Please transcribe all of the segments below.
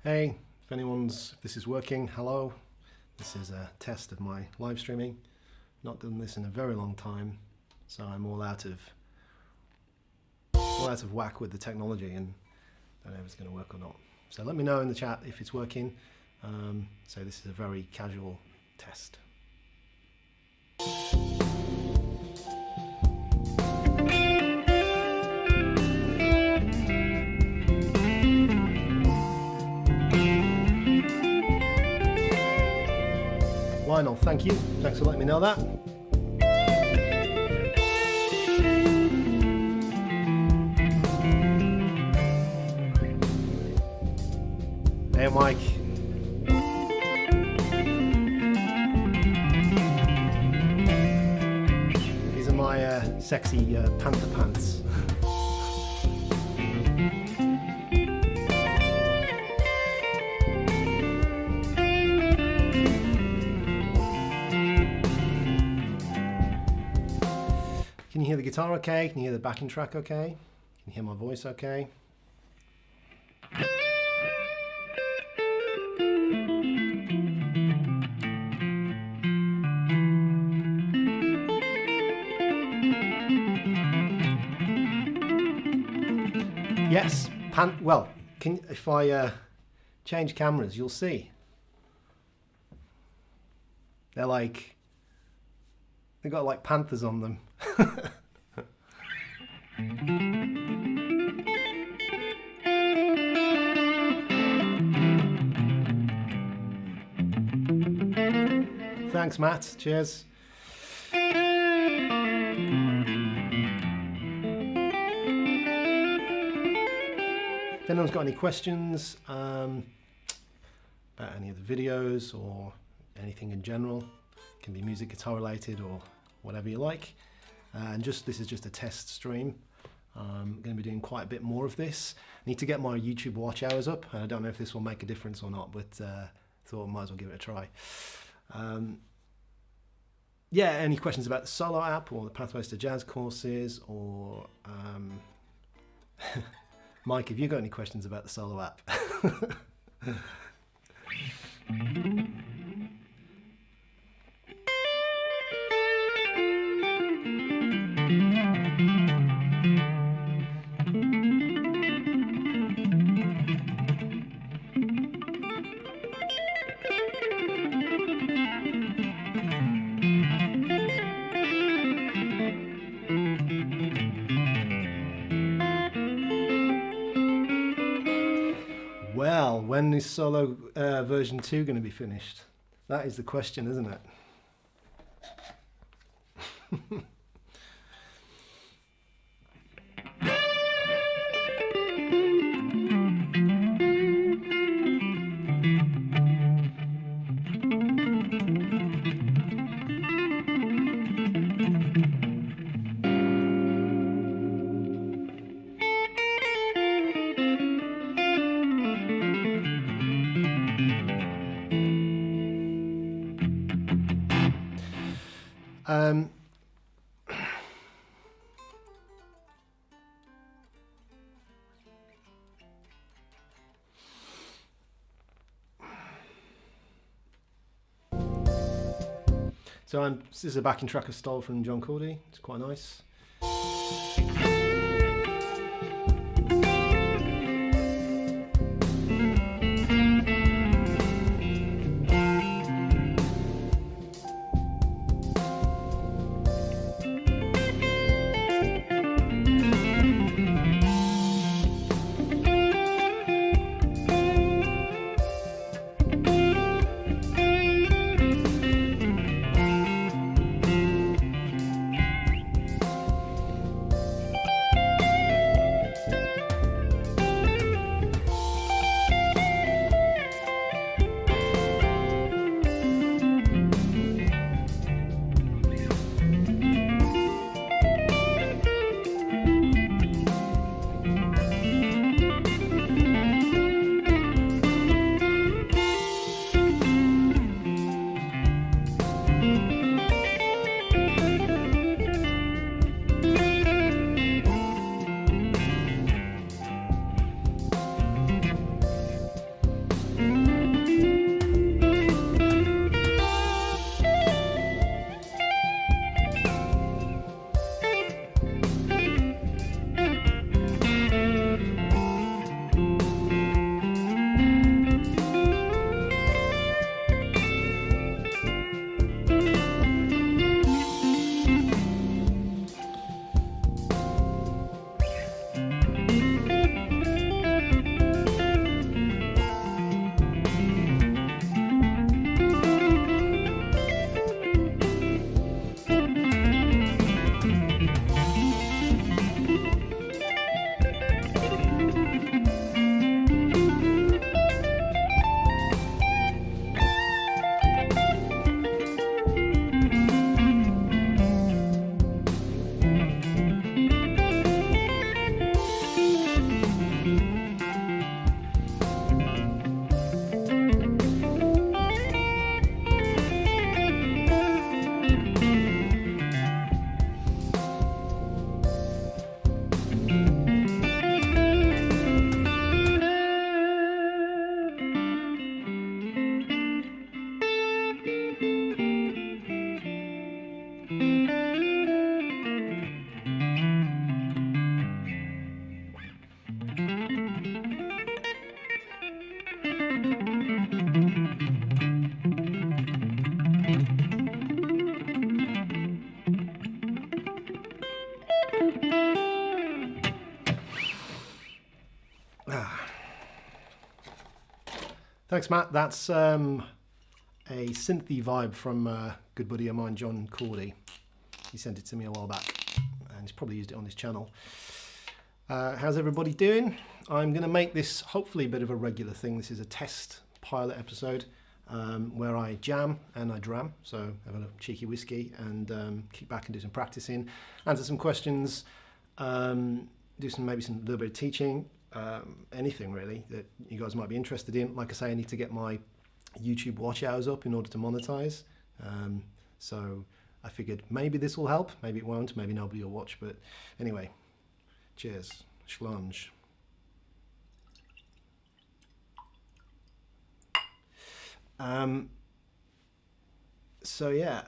Hey, if this is working, hello. This is a test of my live streaming. Not done this in a very long time, so I'm all out of whack with the technology and don't know if it's going to work or not. So let me know in the chat if it's working. So this is a very casual test. Lionel, thank you. Thanks for letting me know that. Hey, Mike. These are my sexy panther pants. Can you hear the guitar okay? Can you hear the backing track okay? Can you hear my voice okay? Yes, well, if I change cameras, you'll see. They've got like panthers on them. Thanks, Matt. Cheers. If anyone's got any questions about any of the videos or anything in general, it can be music, guitar related, or whatever you like. And this is just a test stream. I'm going to be doing quite a bit more of this. I need to get my YouTube watch hours up. I don't know if this will make a difference or not, but thought I might as well give it a try. Yeah, any questions about the solo app or the Pathways to Jazz courses, or Mike, have you got any questions about the solo app? Well, when is solo version 2 going to be finished? That is the question, isn't it? So this is a backing track I stole from John Cordy. It's quite nice. Thanks, Matt. That's a synthy vibe from a good buddy of mine, John Cordy. He sent it to me a while back, and he's probably used it on his channel. How's everybody doing? I'm going to make this hopefully a bit of a regular thing. This is a test pilot episode where I jam and I dram, so have a cheeky whiskey and kick back and do some practicing, answer some questions, do maybe some little bit of teaching, anything really that you guys might be interested in. Like I say, I need to get my YouTube watch hours up in order to monetize, so I figured maybe this will help, maybe it won't, maybe nobody will watch, but anyway, cheers, schlunge. So yeah,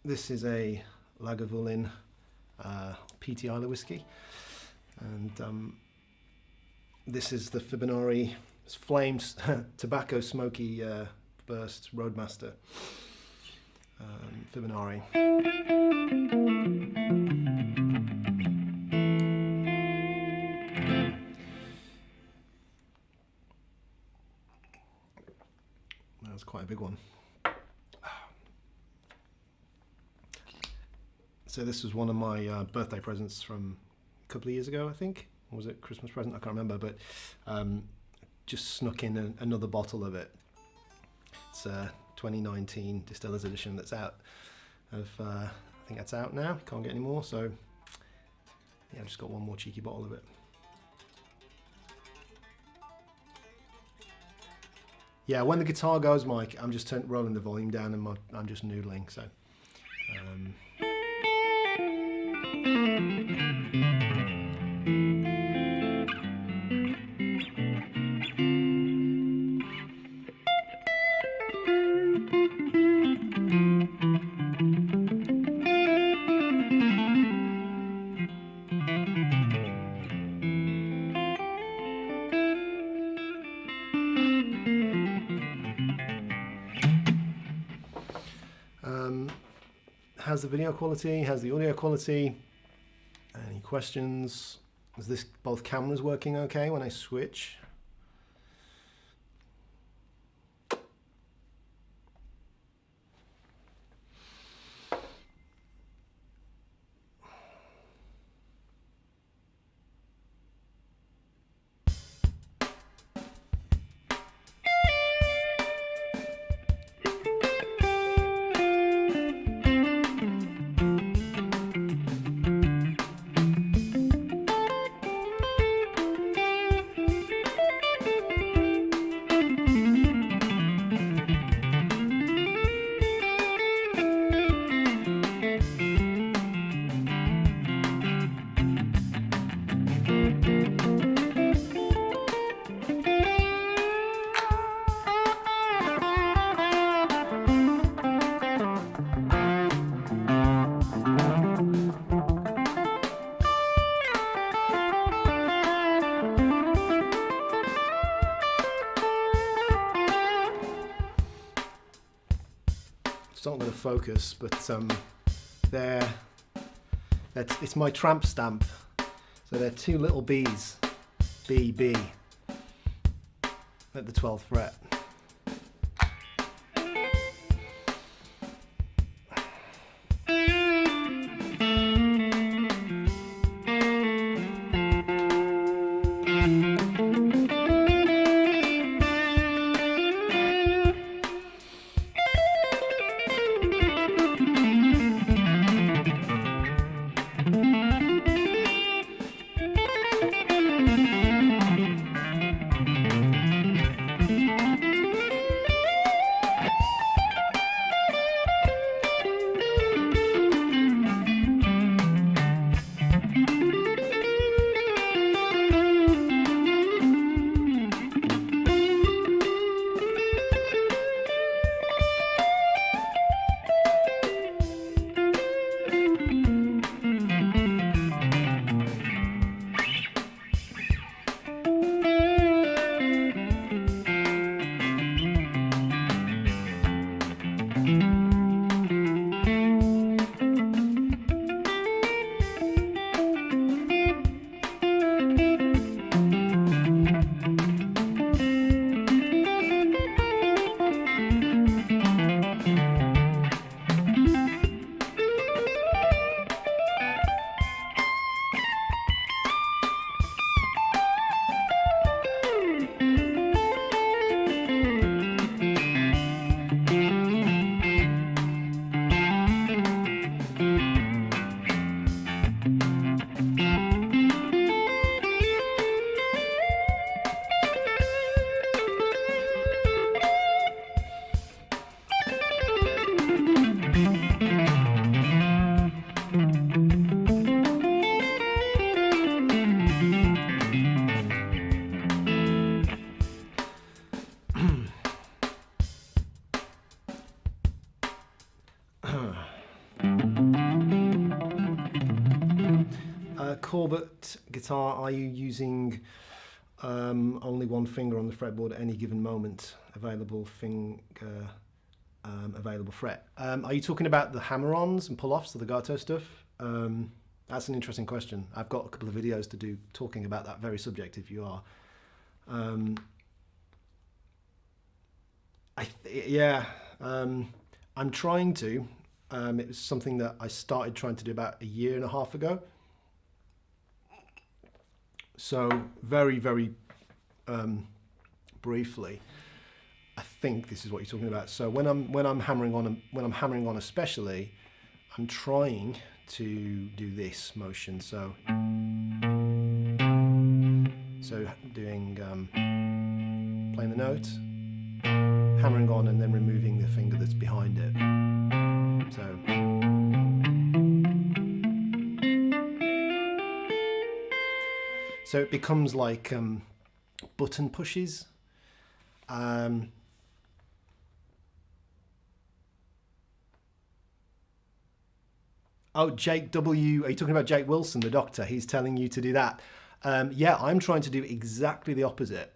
this is a Lagavulin PT Isla whiskey, and this is the Fibonari Flames Tobacco Smoky Burst Roadmaster Fibonari. That's quite a big one. So this was one of my birthday presents from a couple of years ago, I think. Or was it Christmas present? I can't remember, but just snuck in another bottle of it. It's a 2019 Distillers Edition that's out of, I think that's out now, can't get any more, so yeah, I've just got one more cheeky bottle of it. Yeah, when the guitar goes, Mike, I'm just rolling the volume down and I'm just noodling, so. How's the video quality? How's the audio quality? Any questions? Is this both cameras working okay when I switch? Not going to focus, but it's my tramp stamp, so they're two little B's, B, B, at the 12th fret. Corbett guitar, are you using only one finger on the fretboard at any given moment? Available finger, available fret. Are you talking about the hammer-ons and pull-offs, the Legato stuff? That's an interesting question. I've got a couple of videos to do talking about that very subject if you are. I'm trying to. It was something that I started trying to do about a year and a half ago. So very, very briefly, I think this is what you're talking about. So when I'm hammering on especially, I'm trying to do this motion. So doing playing the note, hammering on, and then removing the finger that's behind it. So it becomes like button pushes. Oh, Jake W. Are you talking about Jake Wilson, the doctor? He's telling you to do that. Yeah, I'm trying to do exactly the opposite.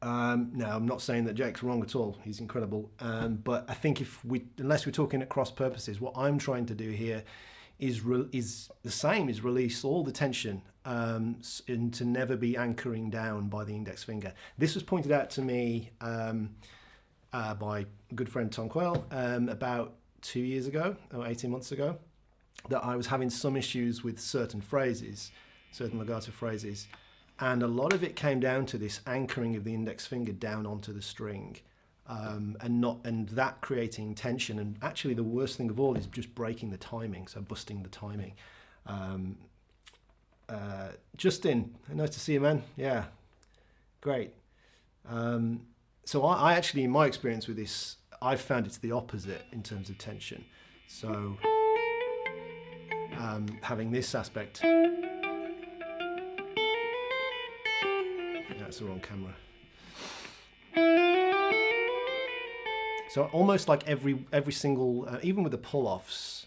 No, I'm not saying that Jake's wrong at all. He's incredible. But I think unless we're talking at cross purposes, what I'm trying to do here is the same, is release all the tension and to never be anchoring down by the index finger. This was pointed out to me by a good friend Tom Quell about 2 years ago, or 18 months ago, that I was having some issues with certain phrases, certain legato phrases, and a lot of it came down to this anchoring of the index finger down onto the string, and that creating tension. And actually the worst thing of all is just breaking the timing, so busting the timing. Justin, nice to see you, man. Yeah, great. So I actually, in my experience with this, I've found it's the opposite in terms of tension. So having this aspect. That's the wrong camera. So almost like every single, even with the pull-offs,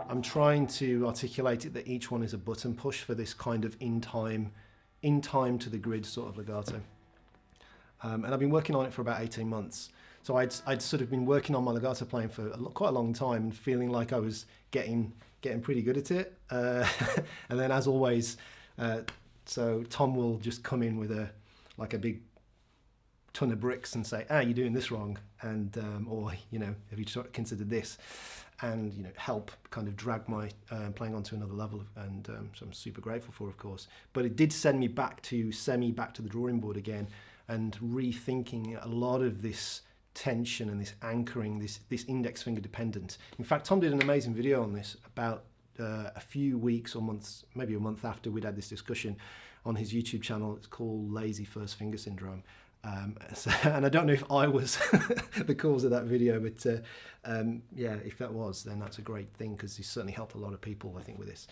I'm trying to articulate it that each one is a button push for this kind of in time to the grid sort of legato. And I've been working on it for about 18 months. So I'd sort of been working on my legato playing for quite a long time and feeling like I was getting pretty good at it. And then, as always, so Tom will just come in with a big ton of bricks and say, "Ah, you're doing this wrong," and or have you considered this, and help kind of drag my playing onto another level. And so I'm super grateful for, of course. But it did send me back to the drawing board again and rethinking a lot of this tension and this anchoring, this index finger dependence. In fact, Tom did an amazing video on this about a few weeks or months, maybe a month after we'd had this discussion on his YouTube channel. It's called Lazy First Finger Syndrome. And I don't know if I was the cause of that video, but yeah, if that was, then that's a great thing, because he's certainly helped a lot of people, I think, with this.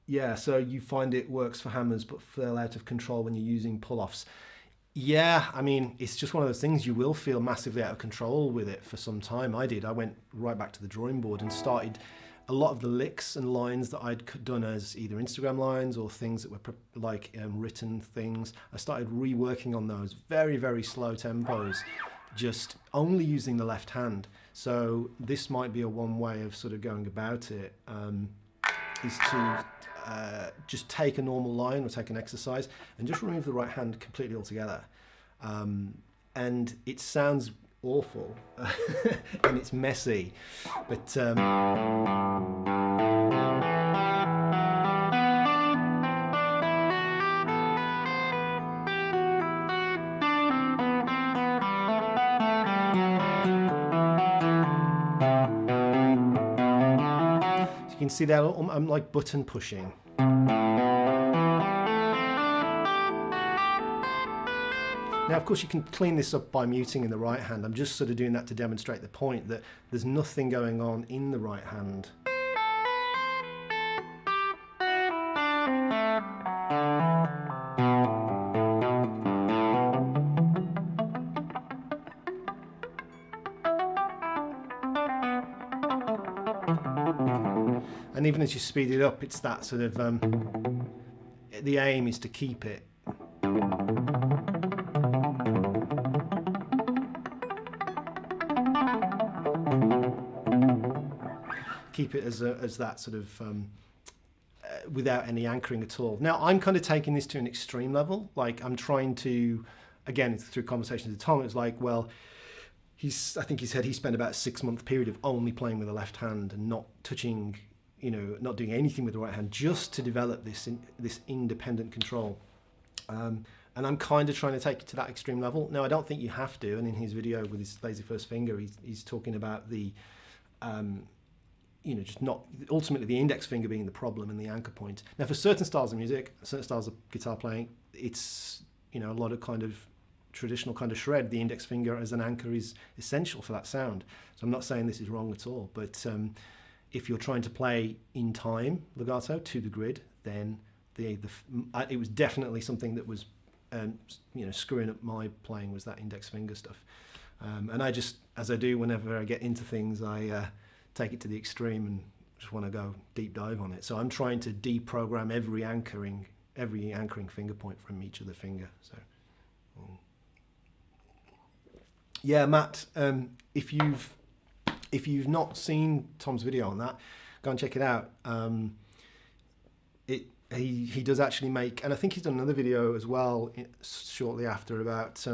Yeah, so you find it works for hammers but feel out of control when you're using pull-offs. Yeah, I mean, it's just one of those things. You will feel massively out of control with it for some time. I did. I went right back to the drawing board and started a lot of the licks and lines that I'd done as either Instagram lines or things that were written things. I started reworking on those very, very slow tempos, just only using the left hand. So this might be one way of sort of going about it, is to just take a normal line or take an exercise and just remove the right hand completely altogether. And it sounds awful and it's messy, but you can see that I'm like button pushing. Now, of course, you can clean this up by muting in the right hand. I'm just sort of doing that to demonstrate the point that there's nothing going on in the right hand. And even as you speed it up, it's that sort of, the aim is to keep it. Keep it as that sort of, without any anchoring at all. Now, I'm kind of taking this to an extreme level. Like, I'm trying to, again, through conversations with Tom, it was like, well, I think he said he spent about a 6-month period of only playing with the left hand and not touching, not doing anything with the right hand, just to develop this independent control. And I'm kind of trying to take it to that extreme level. Now, I don't think you have to. And in his video with his lazy first finger, he's talking about the, just not, ultimately the index finger being the problem and the anchor point. Now, for certain styles of music, certain styles of guitar playing, it's, a lot of kind of traditional kind of shred, the index finger as an anchor is essential for that sound. So I'm not saying this is wrong at all, but if you're trying to play in time legato to the grid, then it was definitely something that was screwing up my playing, was that index finger stuff. And I just, as I do whenever I get into things, I take it to the extreme and just want to go deep dive on it. So I'm trying to deprogram every anchoring finger point from each of the finger. So yeah, Matt, if you've not seen Tom's video on that, go and check it out. He does actually make, and I think he's done another video as well shortly after about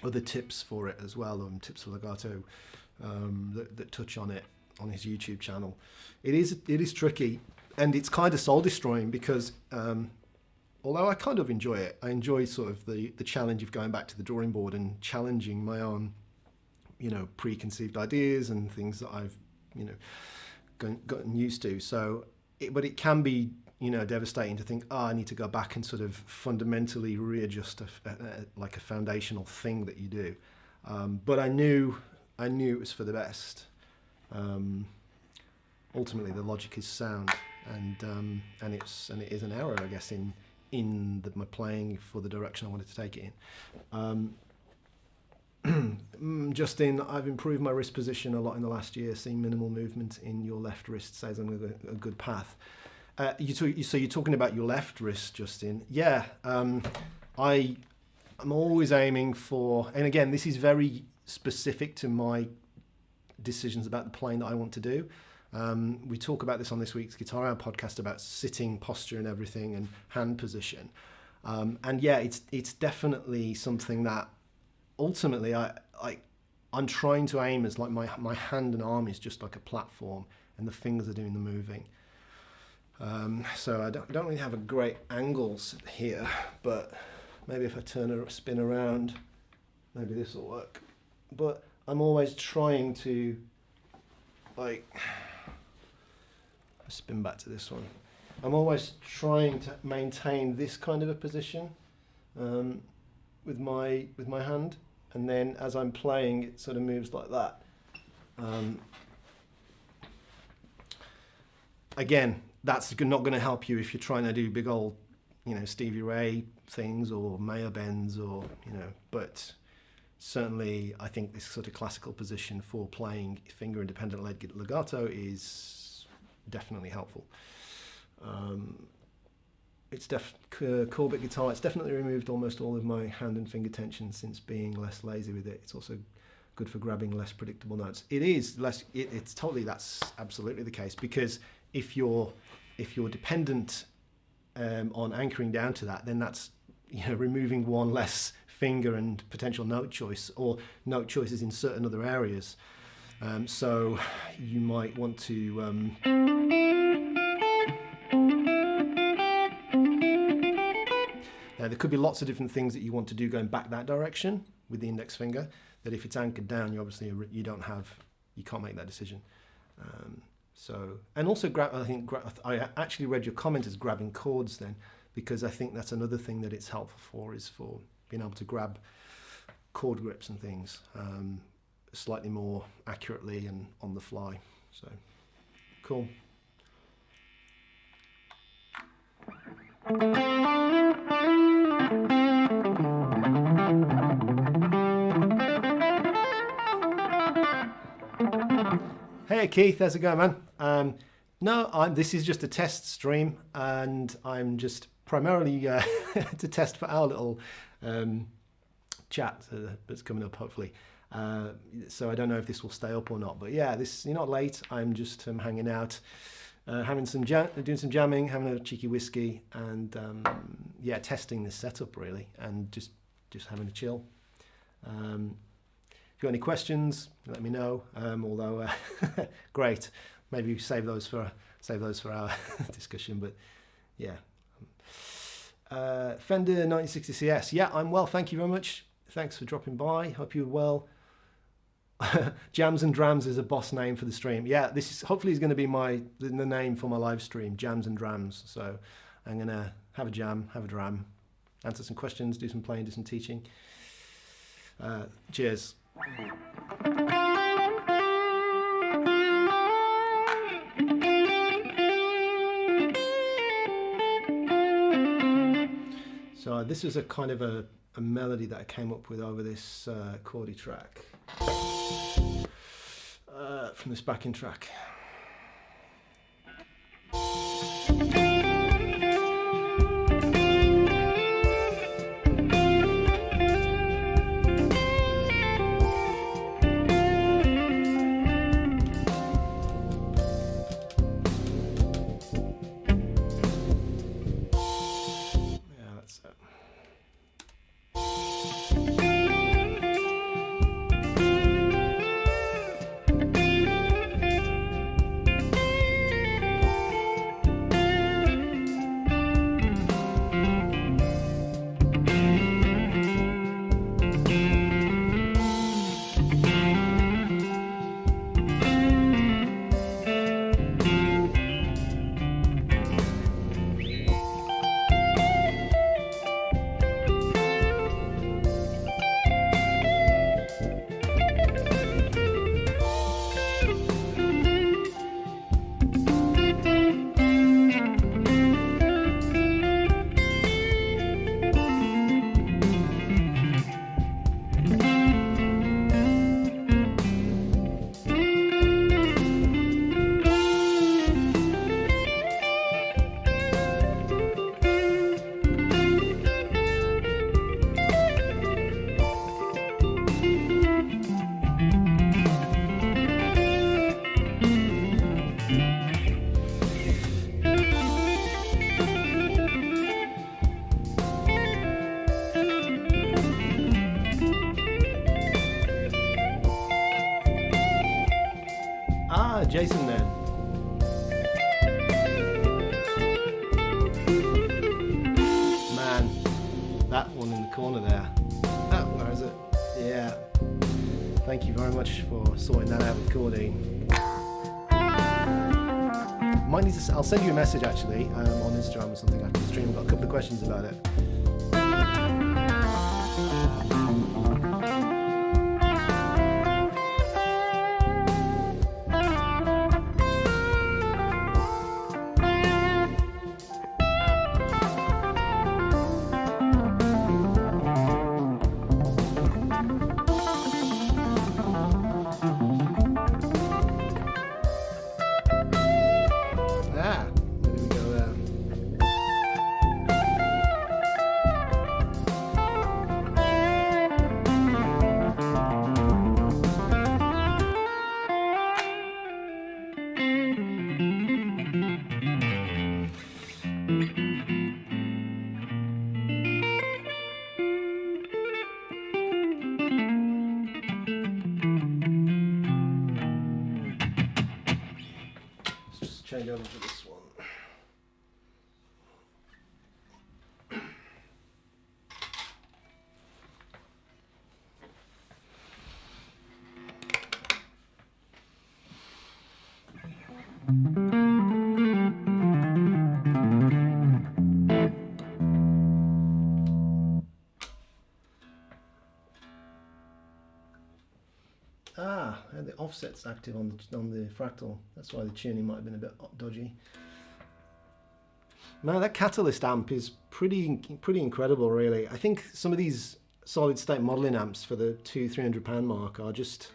other tips for it as well, tips for legato that touch on it on his YouTube channel. It is tricky, and it's kind of soul destroying because although I kind of enjoy it, I enjoy sort of the challenge of going back to the drawing board and challenging my own, preconceived ideas and things that I've, gotten used to. So, but it can be, devastating to think, I need to go back and sort of fundamentally readjust like a foundational thing that you do. But I knew it was for the best. Ultimately, the logic is sound, and it is an error, I guess, in my playing for the direction I wanted to take it in. Justin, I've improved my wrist position a lot in the last year. Seeing minimal movement in your left wrist says I'm on a good path. So you're talking about your left wrist, Justin? Yeah. I'm always aiming for, and again, this is very specific to my decisions about the playing that I want to do. We talk about this on this week's Guitar Hour podcast about sitting posture and everything and hand position. And yeah, it's definitely something that ultimately I'm trying to aim as like my hand and arm is just like a platform and the fingers are doing the moving. So I don't really have a great angles here, but maybe if I spin around, maybe this will work. But I'm always trying to spin back to this one. I'm always trying to maintain this kind of a position with my hand, and then as I'm playing, it sort of moves like that. Again, that's not going to help you if you're trying to do big old, Stevie Ray things or Mayer bends or, but certainly I think this sort of classical position for playing finger independent legato is definitely helpful. It's Corbett guitar, it's definitely removed almost all of my hand and finger tension since being less lazy with it. It's also good for grabbing less predictable notes. It is less, it's totally, that's absolutely the case, because if you're dependent on anchoring down to that, then that's removing one less finger and potential note choice or note choices in certain other areas. So you might want to now there could be lots of different things that you want to do going back that direction with the index finger, that if it's anchored down, you obviously you can't make that decision. So, and also I actually read your comment as grabbing chords then, because I think that's another thing that it's helpful for, is for being able to grab chord grips and things slightly more accurately and on the fly. So, cool. Hey Keith, how's it going, man? No, this is just a test stream, and I'm just primarily to test for our little chat that's coming up, hopefully. So I don't know if this will stay up or not, but yeah, you're not late. I'm just hanging out, having doing some jamming, having a cheeky whiskey, and yeah, testing this setup really, and just having a chill. If you've got any questions, let me know. Although great, maybe save those for our discussion. But yeah, Fender 1960 CS. Yeah, I'm well, thank you very much. Thanks for dropping by. Hope you're well. Jams and Drams is a boss name for the stream. Yeah, this is hopefully is going to be the name for my live stream, Jams and Drams. So I'm going to have a jam, have a dram, answer some questions, do some playing, do some teaching. Cheers. So this is a kind of a melody that I came up with over this chordy track from this backing track. Jason then. Man, that one in the corner there. Oh, where is it? Yeah. Thank you very much for sorting that out with Cordy. Might need to. I'll send you a message actually on Instagram or something after the stream. I've got a couple of questions about it. Change over to this one. The offset's active on the fractal. That's why the tuning might have been a bit dodgy. Man, that Catalyst amp is pretty incredible, really. I think some of these solid state modeling amps for the £200-300 mark are just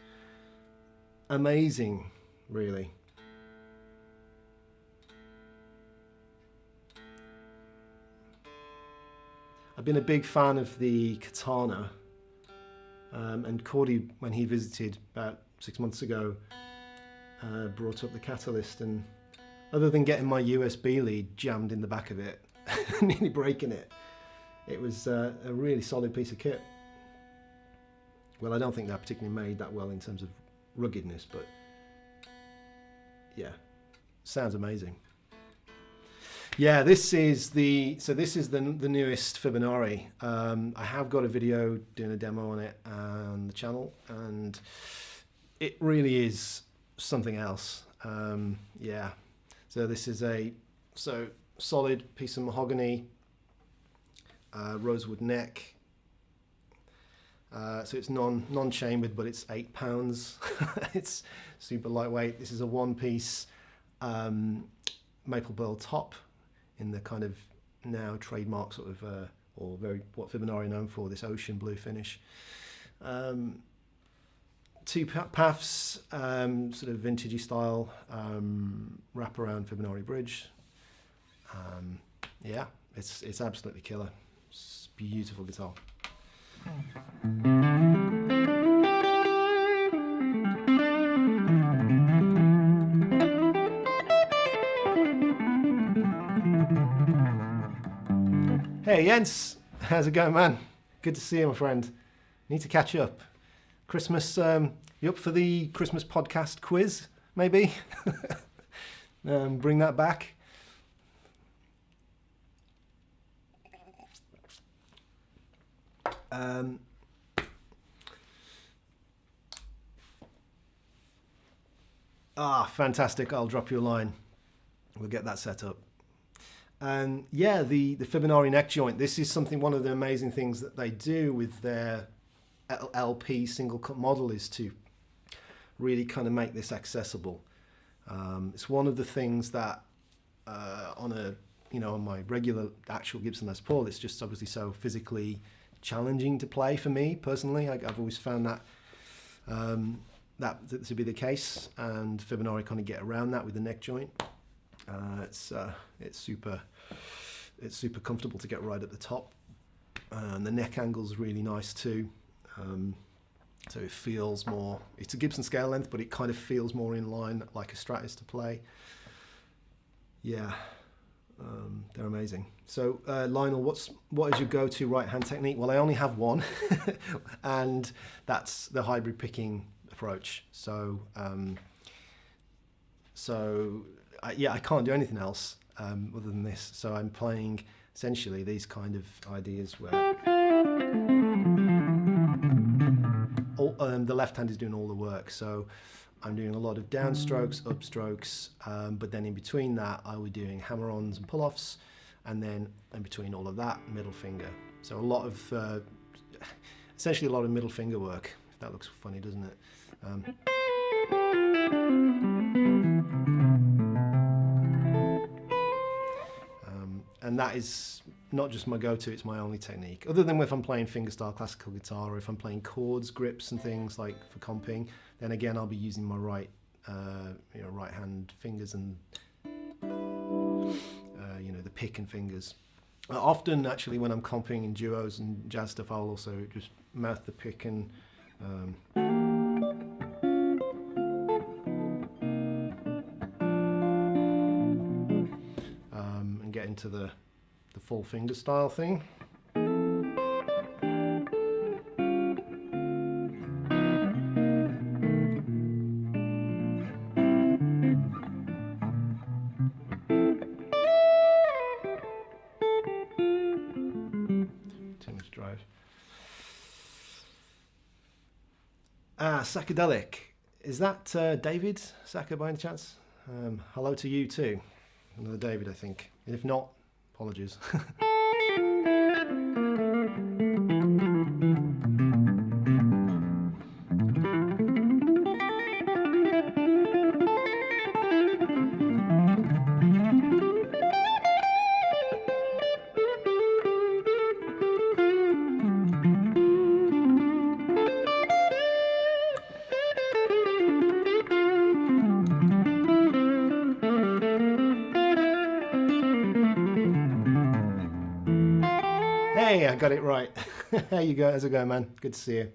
amazing, really. I've been a big fan of the Katana, and Cordy, when he visited about 6 months ago, brought up the Catalyst, and other than getting my USB lead jammed in the back of it, nearly breaking it, it was a really solid piece of kit. Well, I don't think they're particularly made that well in terms of ruggedness, but yeah, sounds amazing. Yeah, this is the newest Fibonari. I have got a video doing a demo on it on the channel, and it really is something else. Yeah, so this is a solid piece of mahogany, rosewood neck. So it's non-chambered, but it's 8 pounds. It's super lightweight. This is a one-piece maple pearl top in the kind of now trademark sort of, or very what Fibonari are known for, this ocean blue finish. 2 paths, sort of vintagey style, wraparound Fibonari bridge. Yeah, it's absolutely killer. It's a beautiful guitar. Hey Jens, how's it going, man? Good to see you, my friend. Need to catch up. Christmas, you up for the Christmas podcast quiz, maybe? Bring that back. Fantastic. I'll drop you a line. We'll get that set up. And yeah, the Fibonari neck joint, this is one of the amazing things that they do with their LP single cut model, is to really kind of make this accessible. It's one of the things that on my regular actual Gibson Les Paul, it's just obviously so physically challenging to play for me personally. I've always found that that to be the case, and Fibonari kind of get around that with the neck joint. It's super comfortable to get right at the top, and the neck angle's really nice too. So it feels more, it's a Gibson scale length, but it kind of feels more in line like a Strat is to play. Yeah, they're amazing. So Lionel, what is your go-to right hand technique? Well, I only have one, and that's the hybrid picking approach. So yeah, I can't do anything else other than this. So I'm playing essentially these kind of ideas where the left hand is doing all the work. So I'm doing a lot of downstrokes, upstrokes, but then in between that I will be doing hammer-ons and pull-offs, and then in between all of that, middle finger. So a lot of, essentially a lot of middle finger work. That looks funny, doesn't it? And that is not just my go-to, it's my only technique. Other than if I'm playing fingerstyle classical guitar, or if I'm playing chords, grips and things like for comping, then again I'll be using my right hand fingers and the pick and fingers. Often actually when I'm comping in duos and jazz stuff, I'll also just mouth the pick and get into the full finger style thing. Too much drive. Psychedelic. Is that David Saka by any chance? Hello to you too. Another David, I think. And if not, apologies. I got it right. There you go. How's it going, man? Good to see you.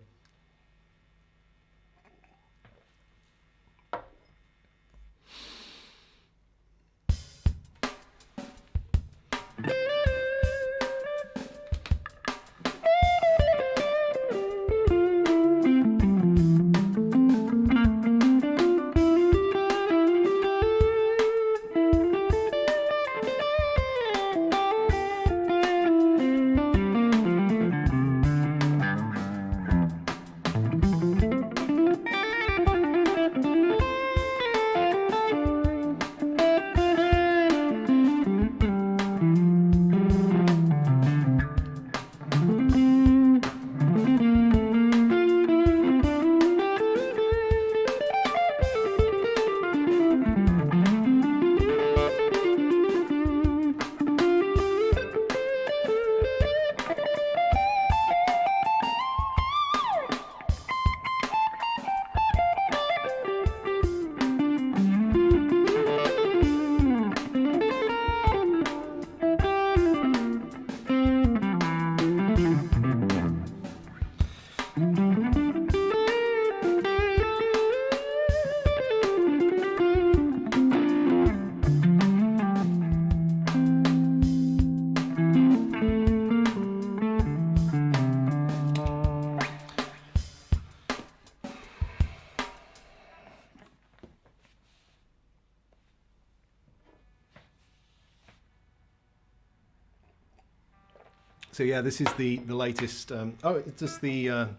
So yeah, this is the latest. Oh, it's just the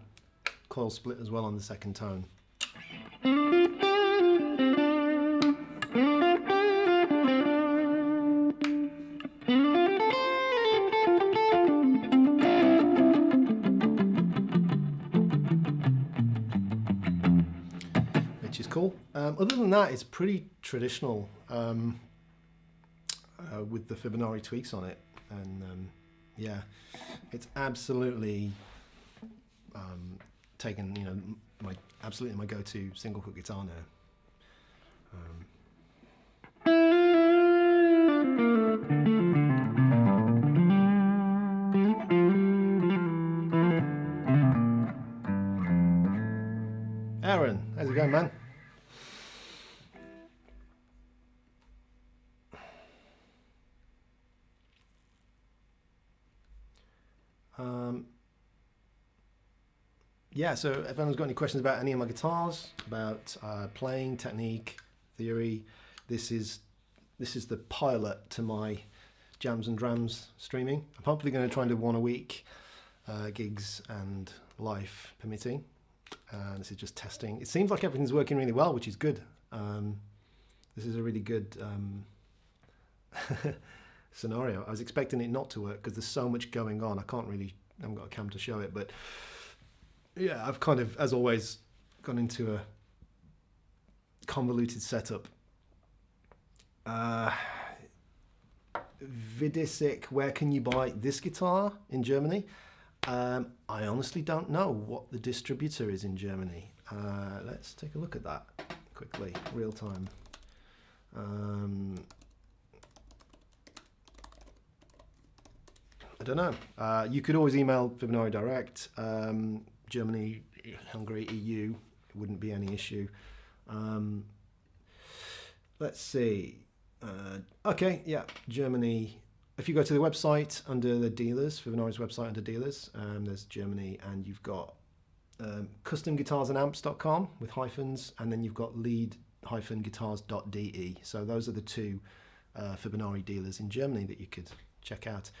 coil split as well on the second tone. Which is cool. Other than that, it's pretty traditional with the Fibonacci tweaks on it, and yeah, it's absolutely taken, you know, absolutely my go-to single hook guitar now. Aaron, how's it going, man? Yeah, so if anyone's got any questions about any of my guitars, about playing, technique, theory, this is the pilot to my jams and drams streaming. I'm probably going to try and do one a week, gigs and life permitting. This is just testing. It seems like everything's working really well, which is good. This is a really good scenario. I was expecting it not to work because there's so much going on. I haven't got a cam to show it, but yeah, I've kind of, as always, gone into a convoluted setup. Vidisic, where can you buy this guitar in Germany? I honestly don't know what the distributor is in Germany. Let's take a look at that quickly, real time. I don't know. You could always email Fibonacci direct. Germany, Hungary, EU, it wouldn't be any issue. Let's see. Okay, yeah, Germany. If you go to the website under the dealers, Fibonacci's website under dealers, there's Germany, and you've got customguitarsandamps.com with hyphens, and then you've got lead-guitars.de. So those are the two Fibonacci dealers in Germany that you could check out.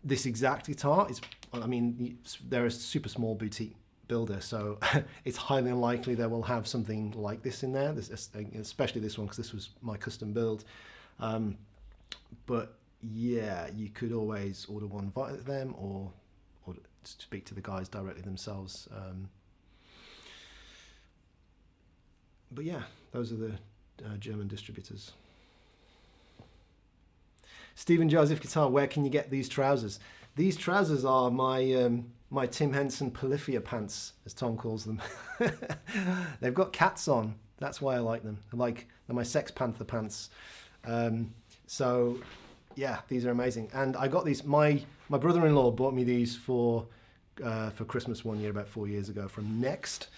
This exact guitar is, I mean, they're a super small boutique builder, so it's highly unlikely they will have something like this in there, especially this one, because this was my custom build. But yeah, you could always order one via them or speak to the guys directly themselves. But yeah, those are the German distributors. Stephen Joseph Guitar, where can you get these trousers? These trousers are my my Tim Henson Polyphia pants, as Tom calls them. They've got cats on. That's why I like them. They're my Sex Panther pants. So yeah, these are amazing. And I got these. My My brother-in-law bought me these for Christmas one year, about 4 years ago, from Next,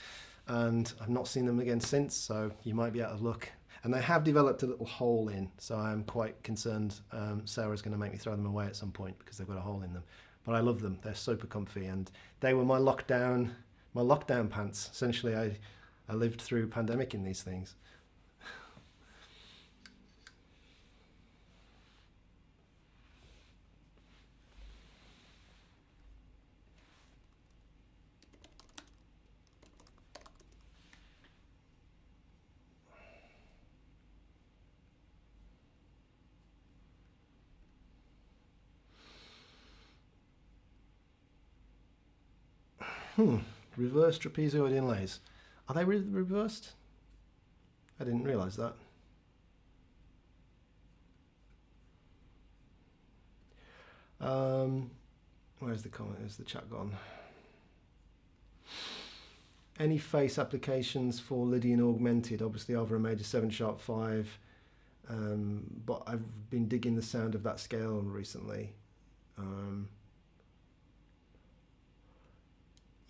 and I've not seen them again since, so you might be out of luck. And they have developed a little hole in, so I'm quite concerned Sarah's going to make me throw them away at some point because they've got a hole in them. But I love them. They're super comfy, and they were my lockdown pants. Essentially, I lived through pandemic in these things. Reverse trapezoid inlays. Are they reversed? I didn't realise that. Where's the comment? Where's the chat gone? Any face applications for Lydian augmented? Obviously over a major 7#5, but I've been digging the sound of that scale recently.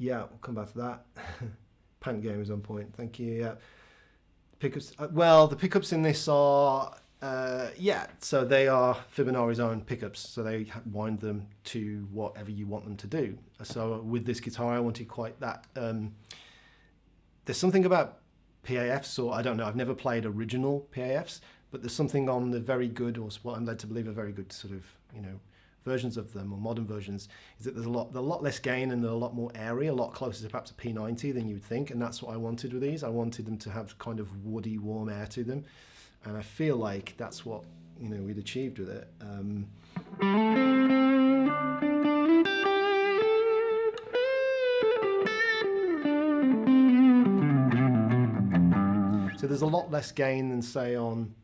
Yeah, we'll come back to that. Pant game is on point. Thank you. Yeah, pickups. Well, the pickups in this are so they are Fibonacci's own pickups. So they wind them to whatever you want them to do. So with this guitar, I wanted quite that. There's something about PAFs, or I don't know. I've never played original PAFs, but there's something on the very good, or what I'm led to believe are very good sort of versions of them, or modern versions, is that there's a lot less gain and they're a lot more airy, a lot closer to perhaps a P90 than you would think, and that's what I wanted with these. I wanted them to have kind of woody, warm air to them, and I feel like that's what we'd achieved with it. So there's a lot less gain than say on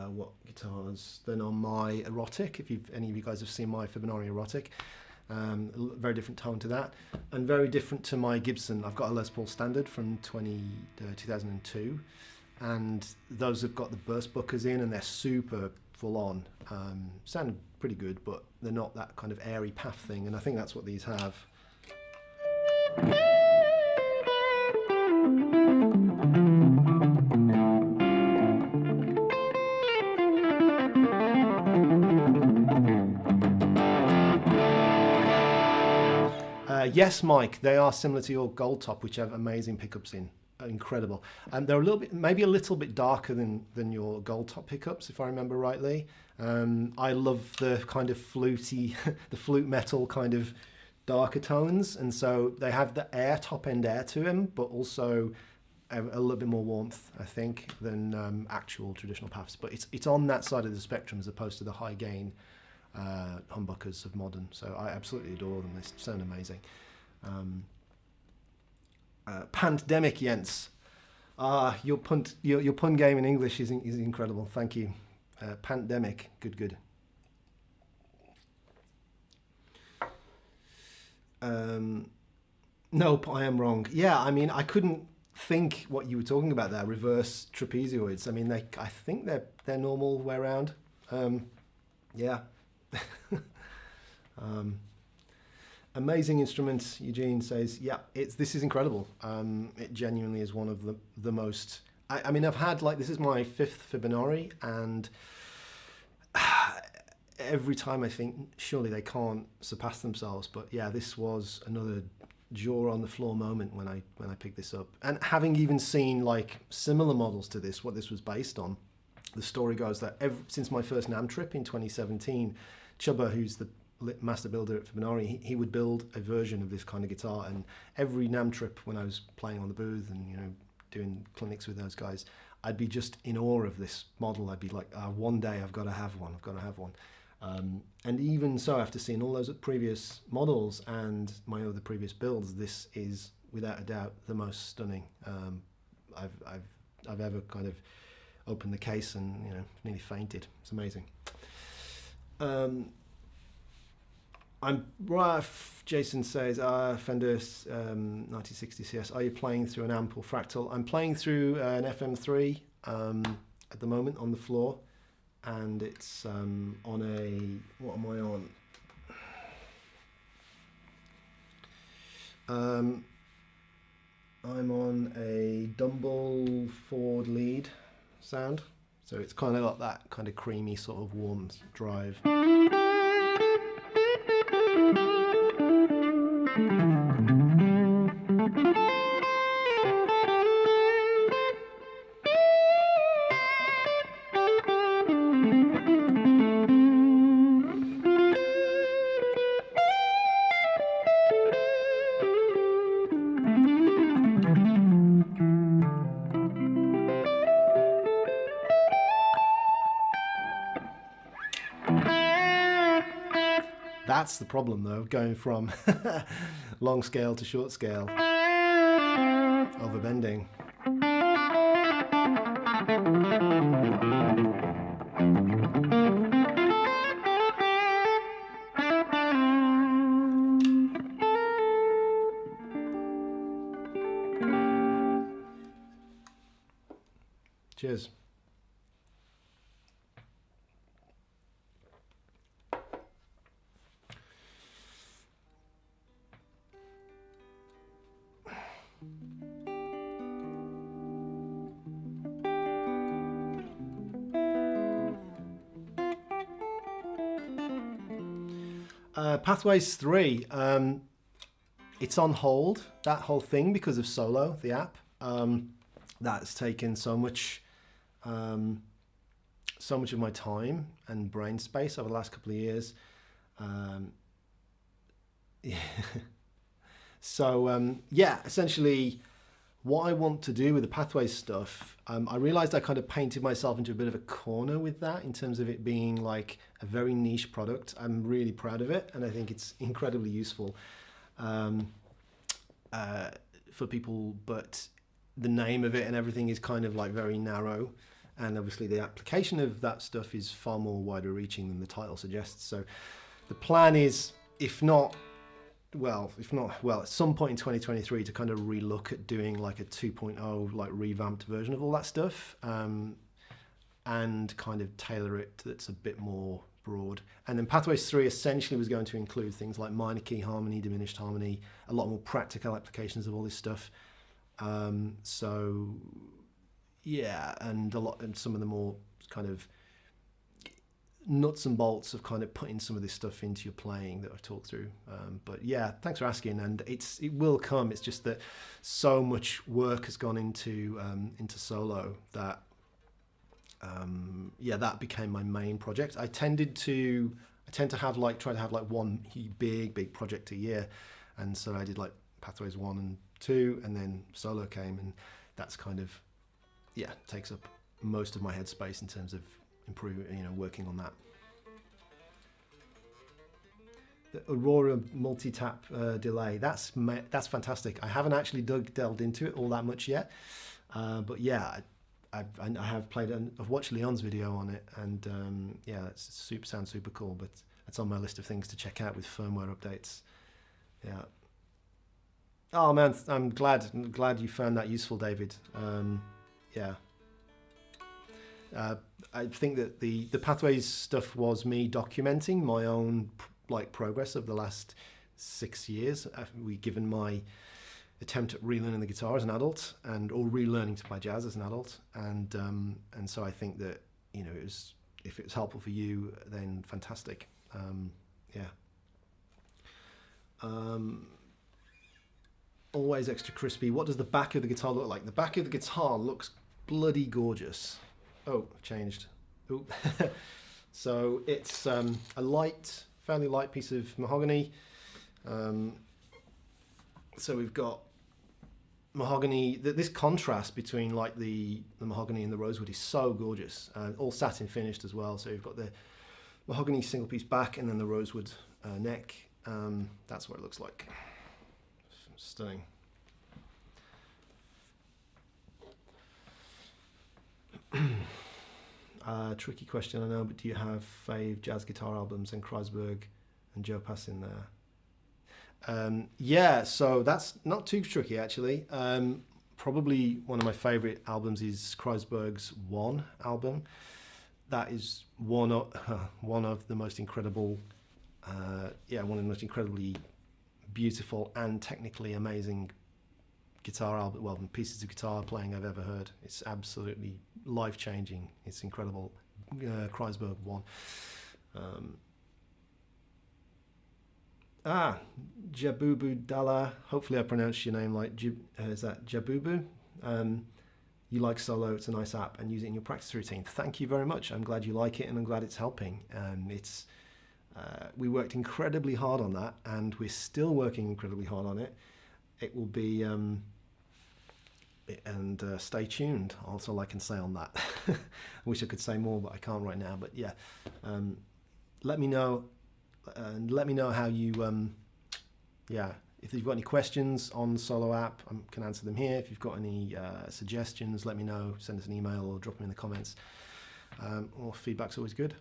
what guitars than on my Erotic. If any of you guys have seen my Fibonacci Erotic, very different tone to that, and very different to my Gibson. I've got a Les Paul Standard from 2002, and those have got the burst buckers in, and they're super full on. Sound pretty good, but they're not that kind of airy path thing, and I think that's what these have. Yes, Mike, they are similar to your Gold Top, which have amazing pickups in. Incredible. And they're maybe a little bit darker than your Gold Top pickups, if I remember rightly. I love the kind of fluty, the flute metal kind of darker tones, and so they have the top end air to them, but also a little bit more warmth, I think, than actual traditional paths. But it's on that side of the spectrum as opposed to the high gain humbuckers of modern. So I absolutely adore them. They sound amazing. Pandemic, Jens. Your pun game in English is incredible. Thank you. Pandemic, good. Nope, I am wrong. Yeah, I mean, I couldn't think what you were talking about there. Reverse trapezoids. I mean, I think they're normal way around. Yeah. Amazing instruments, Eugene says. Yeah, this is incredible. It genuinely is one of the most. I mean, I've had this is my 5th Fibonacci, and every time I think surely they can't surpass themselves. But yeah, this was another jaw on the floor moment when I picked this up, and having even seen similar models to this, what this was based on. The story goes that since my first NAMM trip in 2017, Chubba, who's the master builder at Fibonacci, he would build a version of this kind of guitar, and every NAMM trip when I was playing on the booth and doing clinics with those guys, I'd be just in awe of this model. I'd be like, one day I've got to have one. And even so, after seeing all those previous models and my other previous builds, this is without a doubt the most stunning I've ever kind of opened the case and nearly fainted. It's amazing. Jason says, Fender 1960 CS, are you playing through an amp or fractal? I'm playing through an FM3 at the moment on the floor, and it's on a, what am I on? I'm on a Dumble Ford lead sound, so it's kind of got that kind of creamy sort of warm drive. That's the problem though, going from long scale to short scale, overbending. Cheers. Pathways 3, it's on hold, that whole thing, because of Solo, the app. That's taken so much of my time and brain space over the last couple of years. So yeah, essentially what I want to do with the Pathways stuff, I realized I kind of painted myself into a bit of a corner with that in terms of it being like a very niche product. I'm really proud of it, and I think it's incredibly useful for people, but the name of it and everything is kind of like very narrow, and obviously the application of that stuff is far more wider reaching than the title suggests. So the plan is, if not, at some point in 2023 to kind of relook at doing like a 2.0 like revamped version of all that stuff, and kind of tailor it that's a bit more broad. And then Pathways 3 essentially was going to include things like minor key harmony, diminished harmony, a lot more practical applications of all this stuff. So yeah, and some of the more kind of nuts and bolts of kind of putting some of this stuff into your playing that I've talked through. But yeah, thanks for asking, and it will come. It's just that so much work has gone into Solo that yeah, that became my main project. I tend to have like try to have like one big project a year, and so I did like Pathways 1 and 2, and then Solo came, and that's kind of, yeah, takes up most of my headspace in terms of improving, working on that. The Aurora multi-tap delay, that's fantastic. I haven't actually delved into it all that much yet, but yeah, I have played, I've watched Leon's video on it, and yeah, sounds super cool, but that's on my list of things to check out with firmware updates. Yeah. Oh man, I'm glad you found that useful, David. Yeah. I think that the Pathways stuff was me documenting my own like progress of the last 6 years. Given my attempt at relearning the guitar as an adult, or relearning to play jazz as an adult, and so I think that if it was helpful for you, then fantastic. Yeah. Always extra crispy. What does the back of the guitar look like? The back of the guitar looks bloody gorgeous. Oh, I've changed. Ooh. So it's a fairly light piece of mahogany. So we've got mahogany. This contrast between like the mahogany and the rosewood is so gorgeous. All satin finished as well. So you've got the mahogany single piece back and then the rosewood neck. That's what it looks like. Stunning. Tricky question, I know, but do you have fave jazz guitar albums and Kreisberg and Joe Pass in there? Yeah, so that's not too tricky actually. Probably one of my favorite albums is Kreisberg's One album. That is one of the most incredible, one of the most incredibly beautiful and technically amazing guitar album, well, pieces of guitar playing I've ever heard. It's absolutely life-changing. It's incredible. Kreisberg 1. Jabubu Dalla. Hopefully I pronounced your name like, is that Jabubu? You like Solo, it's a nice app, and use it in your practice routine. Thank you very much. I'm glad you like it, and I'm glad it's helping. We worked incredibly hard on that, and we're still working incredibly hard on it. It will be, stay tuned. That's all I can say on that. I wish I could say more, but I can't right now. But yeah, let me know, and let me know how you, if you've got any questions on the Solo app, I can answer them here. If you've got any suggestions, let me know. Send us an email or drop them in the comments. Or feedback's always good.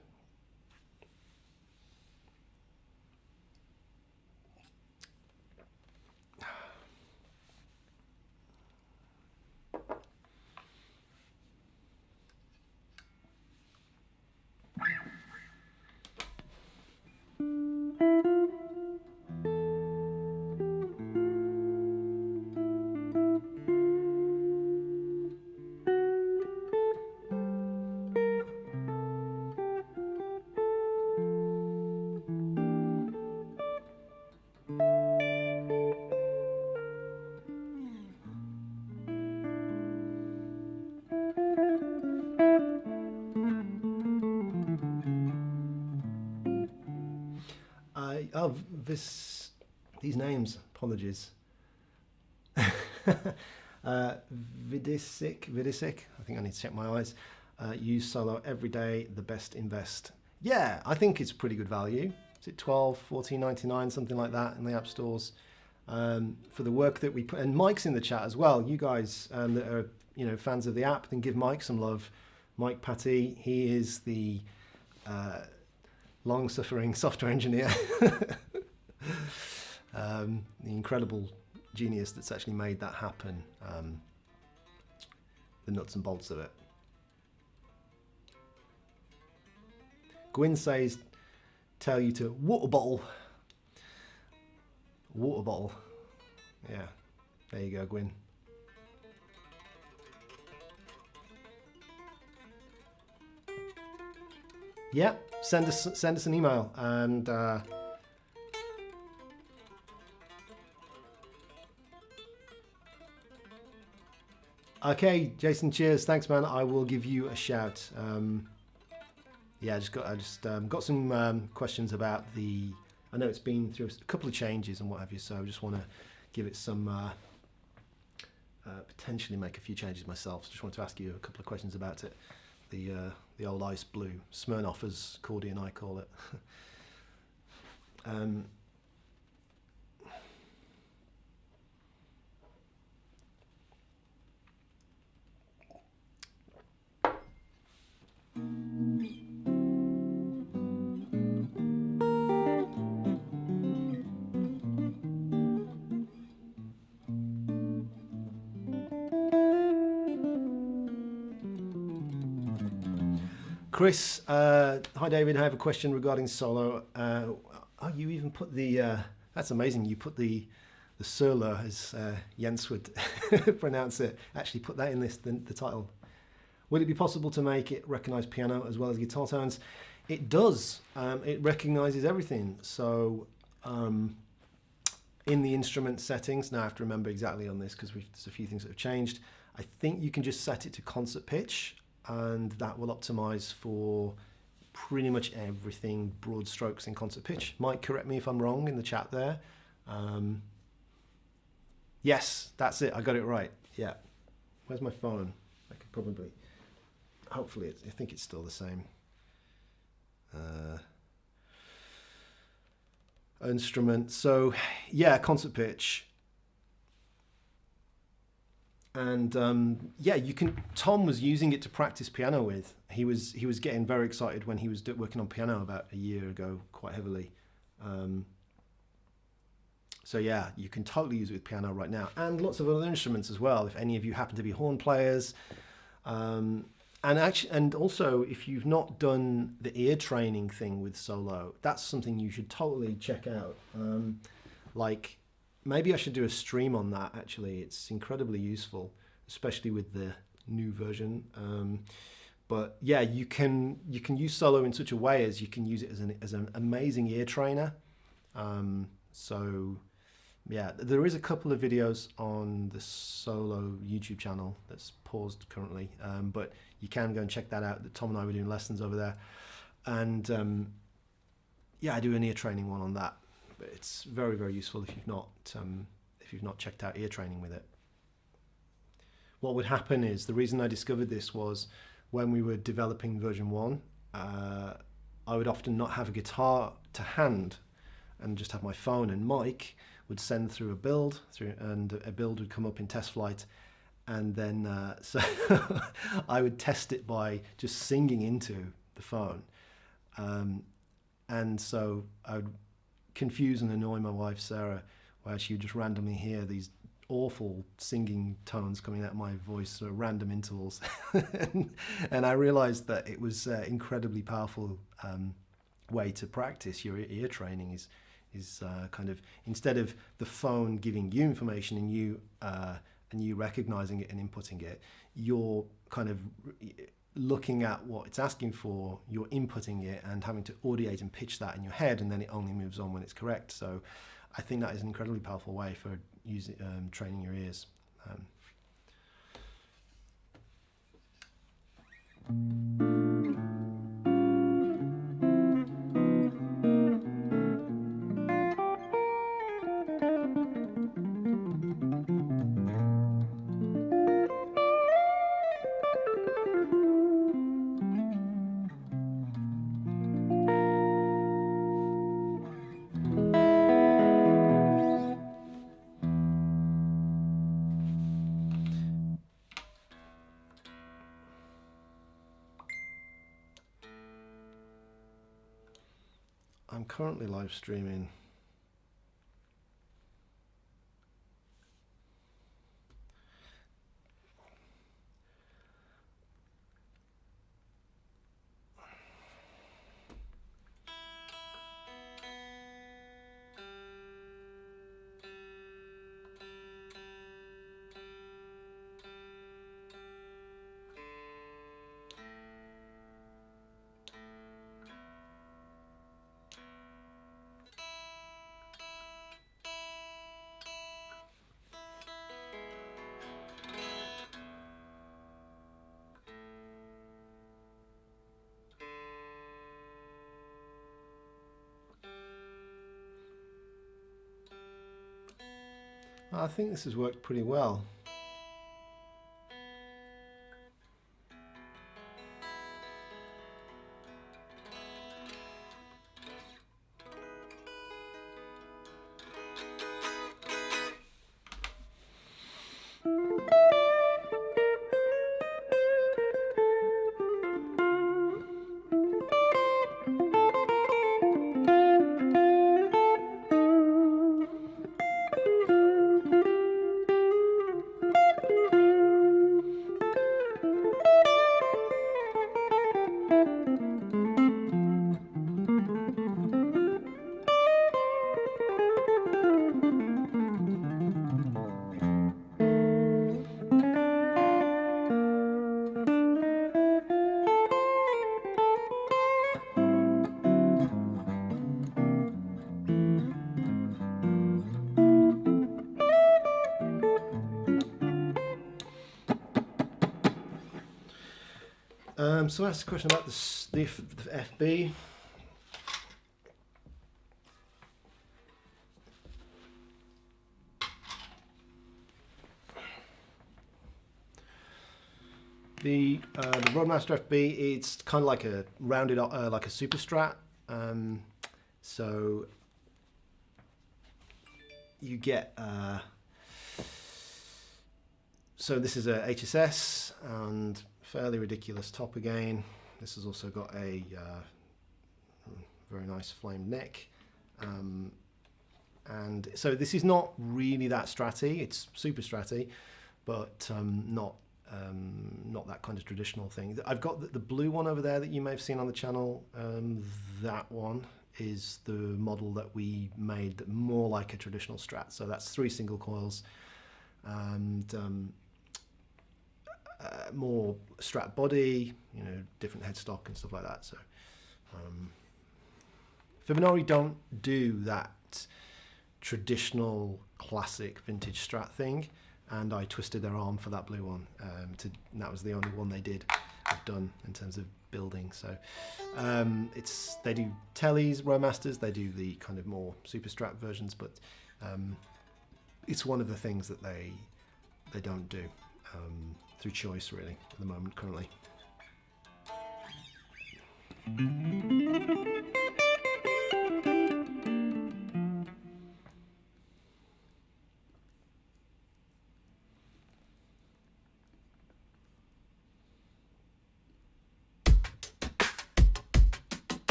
These names, apologies. Vidisic, I think I need to check my eyes. Use Solo every day, the best invest. Yeah, I think it's pretty good value. Is it $12, $14.99, something like that in the app stores? For the work that we put, and Mike's in the chat as well. You guys that are fans of the app, then give Mike some love. Mike Patty, he is the long-suffering software engineer. The incredible genius that's actually made that happen. The nuts and bolts of it. Gwyn says, tell you to water bottle. Water bottle. Yeah, there you go, Gwyn. Yeah, send us an email, and okay, Jason, cheers, thanks man. I will give you a shout. Yeah, I just got some questions about the. I know it's been through a couple of changes and what have you, so I just want to give it some potentially make a few changes myself. So just want to ask you a couple of questions about it. The old ice blue, Smirnoff as Cordy and I call it. Chris, hi David, I have a question regarding Solo. Oh, you even put the, that's amazing, you put the solo as Jens would pronounce it, actually put that in the title. Would it be possible to make it recognize piano as well as guitar tones? It does, it recognizes everything. So in the instrument settings, now I have to remember exactly on this because there's a few things that have changed. I think you can just set it to concert pitch, and that will optimize for pretty much everything broad strokes in concert pitch. Mike, correct me if I'm wrong in the chat there. Yes, that's it, I got it right. Yeah. Where's my phone? I could probably, hopefully, I think it's still the same. Instrument, so yeah, concert pitch. And yeah, you can. Tom was using it to practice piano with. He was getting very excited when he was working on piano about a year ago, quite heavily. So yeah, you can totally use it with piano right now, and lots of other instruments as well. If any of you happen to be horn players, and also if you've not done the ear training thing with Solo, that's something you should totally check out. Like, maybe I should do a stream on that. Actually, it's incredibly useful, especially with the new version. But yeah, you can use solo in such a way as you can use it as an amazing ear trainer. So yeah, there is a couple of videos on the solo YouTube channel that's paused currently, but you can go and check that out. Tom and I were doing lessons over there, and yeah, I do an ear training one on that. But it's very, very useful if you've not checked out ear training with it. What would happen is, the reason I discovered this was when we were developing version 1, I would often not have a guitar to hand and just have my phone, and Mike would send through a build, and a build would come up in test flight, and then so I would test it by just singing into the phone, and so I would confuse and annoy my wife Sarah, where she would just randomly hear these awful singing tones coming out of my voice, sort of random intervals. And I realized that it was an incredibly powerful way to practice your ear training. Is kind of, instead of the phone giving you information and you recognizing it and inputting it, you're kind of looking at what it's asking for, you're inputting it and having to audiate and pitch that in your head, and then it only moves on when it's correct. So I think that is an incredibly powerful way for training your ears. I'm currently live streaming I think this has worked pretty well. So that's the question about the FB. The Roadmaster FB, it's kind of like a rounded, like a super strat. So you get, so this is a HSS and fairly ridiculous top again. This has also got a very nice flamed neck. And so this is not really that stratty, it's super stratty, but not that kind of traditional thing. I've got the blue one over there that you may have seen on the channel. That one is the model that we made, that more like a traditional Strat. So that's 3 single coils and more Strat body, you know, different headstock and stuff like that. So Fibonacci don't do that traditional classic vintage Strat thing, and I twisted their arm for that blue one. And that was the only one they did have done in terms of building. So they do Tellys, Roadmasters, they do the kind of more super Strat versions, but it's one of the things that they don't do through choice, really, at the moment, currently.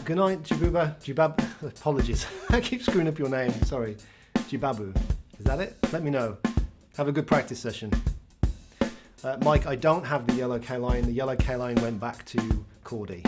Good night, Jibab. Apologies, I keep screwing up your name. Sorry, Jibabu. Is that it? Let me know. Have a good practice session. Mike, I don't have the yellow K line. The yellow K line went back to Cordy.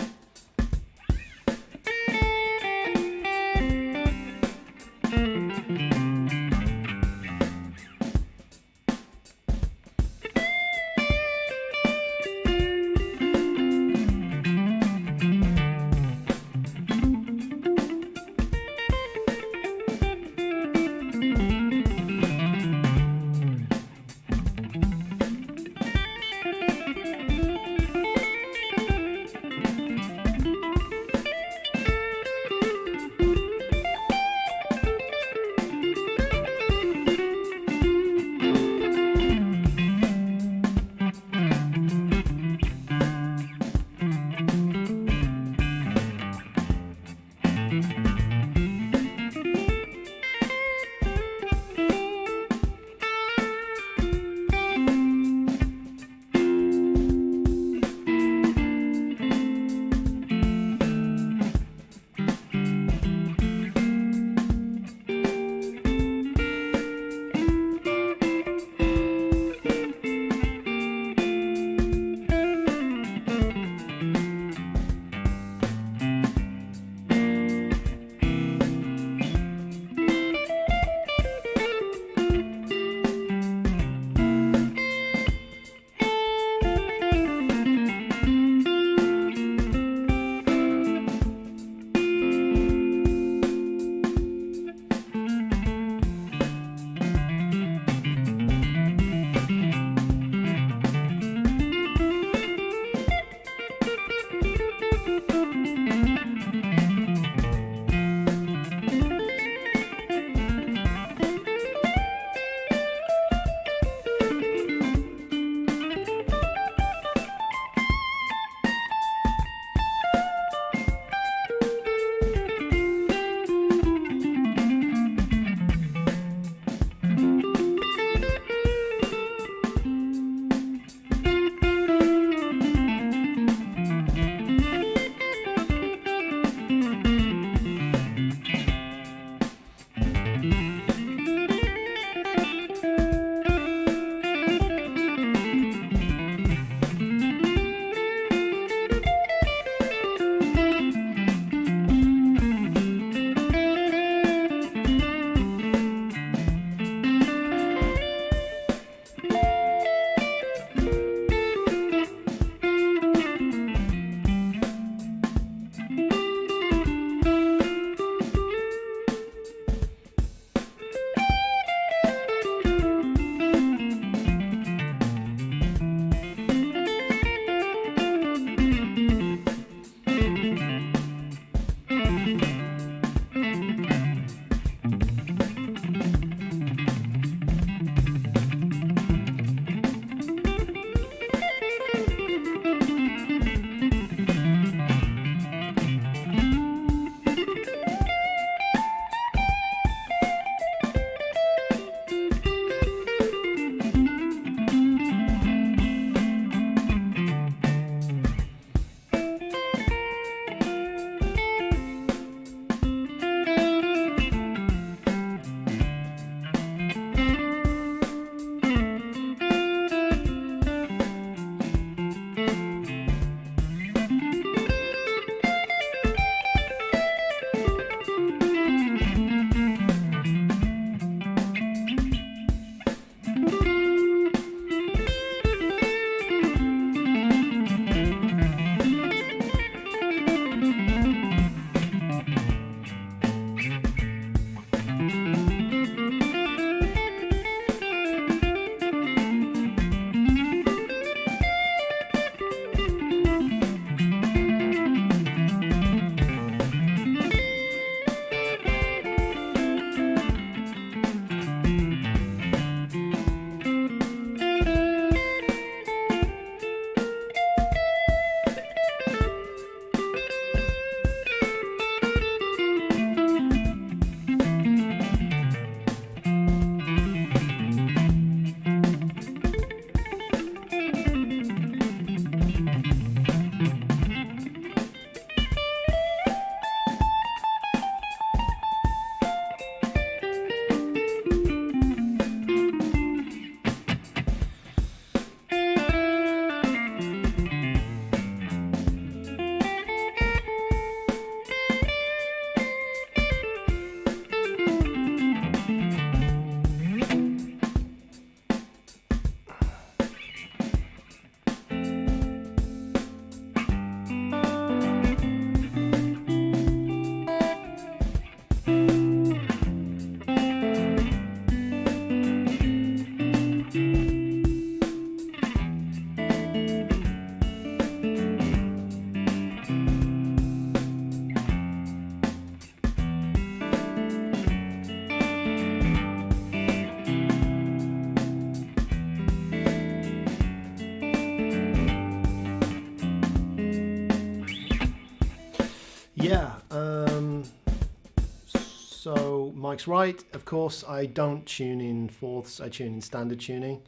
mic's right. Of course, I don't tune in fourths. I tune in standard tuning.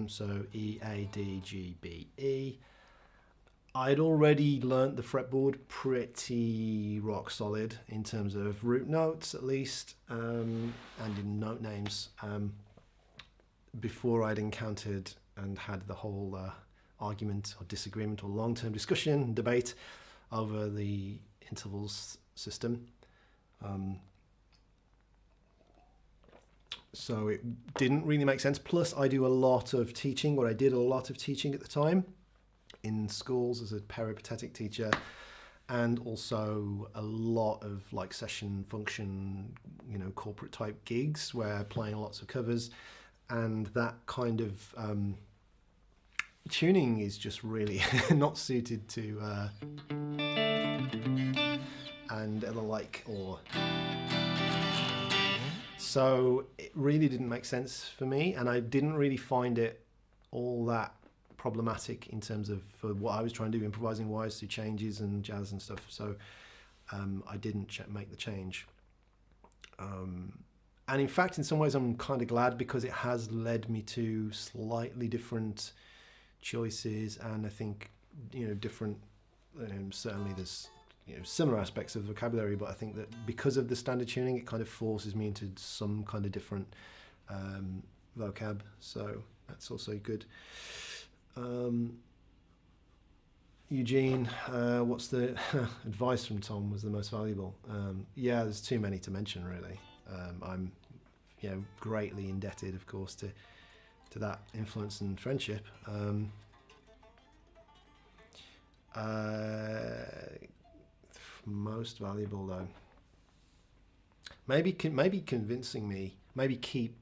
So E, A, D, G, B, E. I'd already learnt the fretboard pretty rock solid in terms of root notes, at least, and in note names, before I'd encountered and had the whole argument or disagreement or long-term discussion, debate over the intervals system. So it didn't really make sense. Plus, I do a lot of teaching, or I did a lot of teaching at the time in schools as a peripatetic teacher, and also a lot of like session function, you know, corporate type gigs where playing lots of covers, and that kind of tuning is just really not suited to and the like, or so it really didn't make sense for me, and I didn't really find it all that problematic in terms of for what I was trying to do, improvising wise through changes and jazz and stuff. So I didn't make the change. And in fact, in some ways, I'm kind of glad, because it has led me to slightly different choices, and I think, you know, different. Certainly, there's, you know, similar aspects of the vocabulary, but I think that because of the standard tuning, it kind of forces me into some kind of different vocab. So that's also good. Eugene, what's the advice from Tom was the most valuable? Yeah, there's too many to mention, really. I'm, you know, greatly indebted, of course, to that influence and friendship. Most valuable, though, maybe convincing me, maybe keep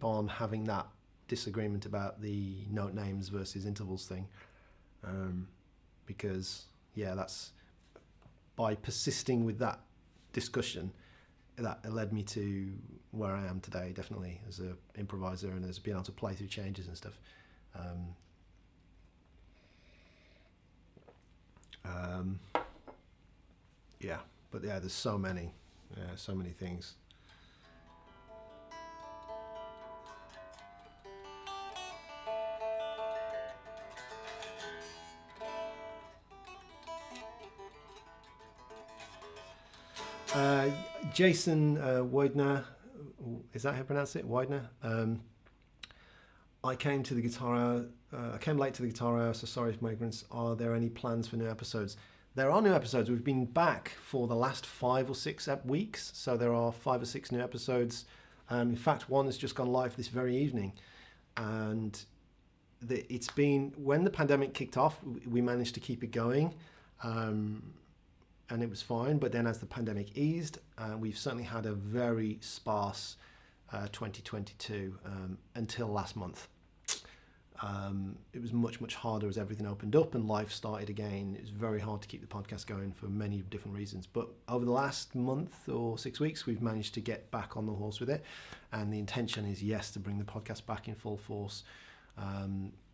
on having that disagreement about the note names versus intervals thing, because yeah, that's by persisting with that discussion that led me to where I am today, definitely as an improviser and as being able to play through changes and stuff. Yeah, but yeah, there's so many things. Jason Widener, is that how you pronounce it? Widener? I came to the guitar hour. I came late to the guitar hour, so sorry for my ignorance. Are there any plans for new episodes? There are new episodes. We've been back for the last 5 or 6 weeks, so there are 5 or 6 new episodes. In fact, one has just gone live this very evening, and it's been, when the pandemic kicked off, we managed to keep it going, and it was fine. But then as the pandemic eased, we've certainly had a very sparse 2022 until last month. It was much harder as everything opened up and life started again. It was very hard to keep the podcast going for many different reasons. But over the last month or 6 weeks, we've managed to get back on the horse with it. And the intention is, yes, to bring the podcast back in full force.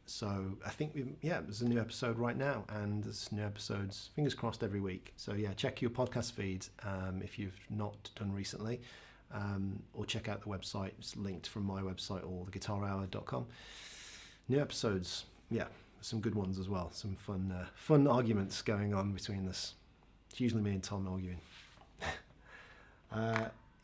So I think, there's a new episode right now, and there's new episodes, fingers crossed, every week. So yeah, check your podcast feeds if you've not done recently, or check out the website. It's linked from my website or theguitarhour.com. New episodes, yeah, some good ones as well. Some fun arguments going on between us. It's usually me and Tom arguing.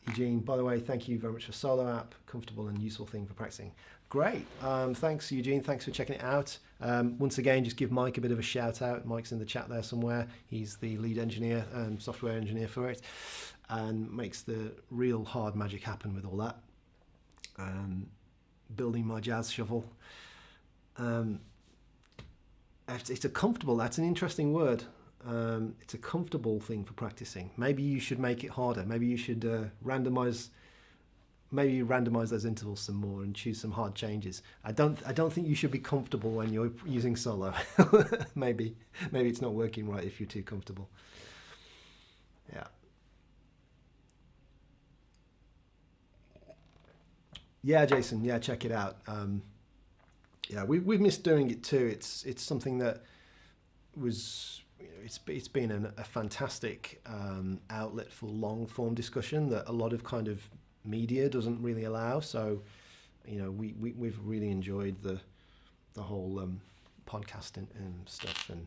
Eugene, by the way, thank you very much for Solo app. Comfortable and useful thing for practicing. Great. Thanks, Eugene. Thanks for checking it out. Once again, just give Mike a bit of a shout out. Mike's in the chat there somewhere. He's the lead engineer, software engineer for it, and makes the real hard magic happen with all that. Building my jazz shovel. It's a comfortable, that's an interesting word. It's a comfortable thing for practicing. Maybe you should make it harder. Maybe you should randomize those intervals some more and choose some hard changes. I don't think you should be comfortable when you're using solo. maybe it's not working right if you're too comfortable. Yeah, Jason, yeah, check it out. We've missed doing it too. It's something that was it's been a fantastic outlet for long form discussion that a lot of kind of media doesn't really allow. So, you know, we've really enjoyed the whole podcasting and stuff. And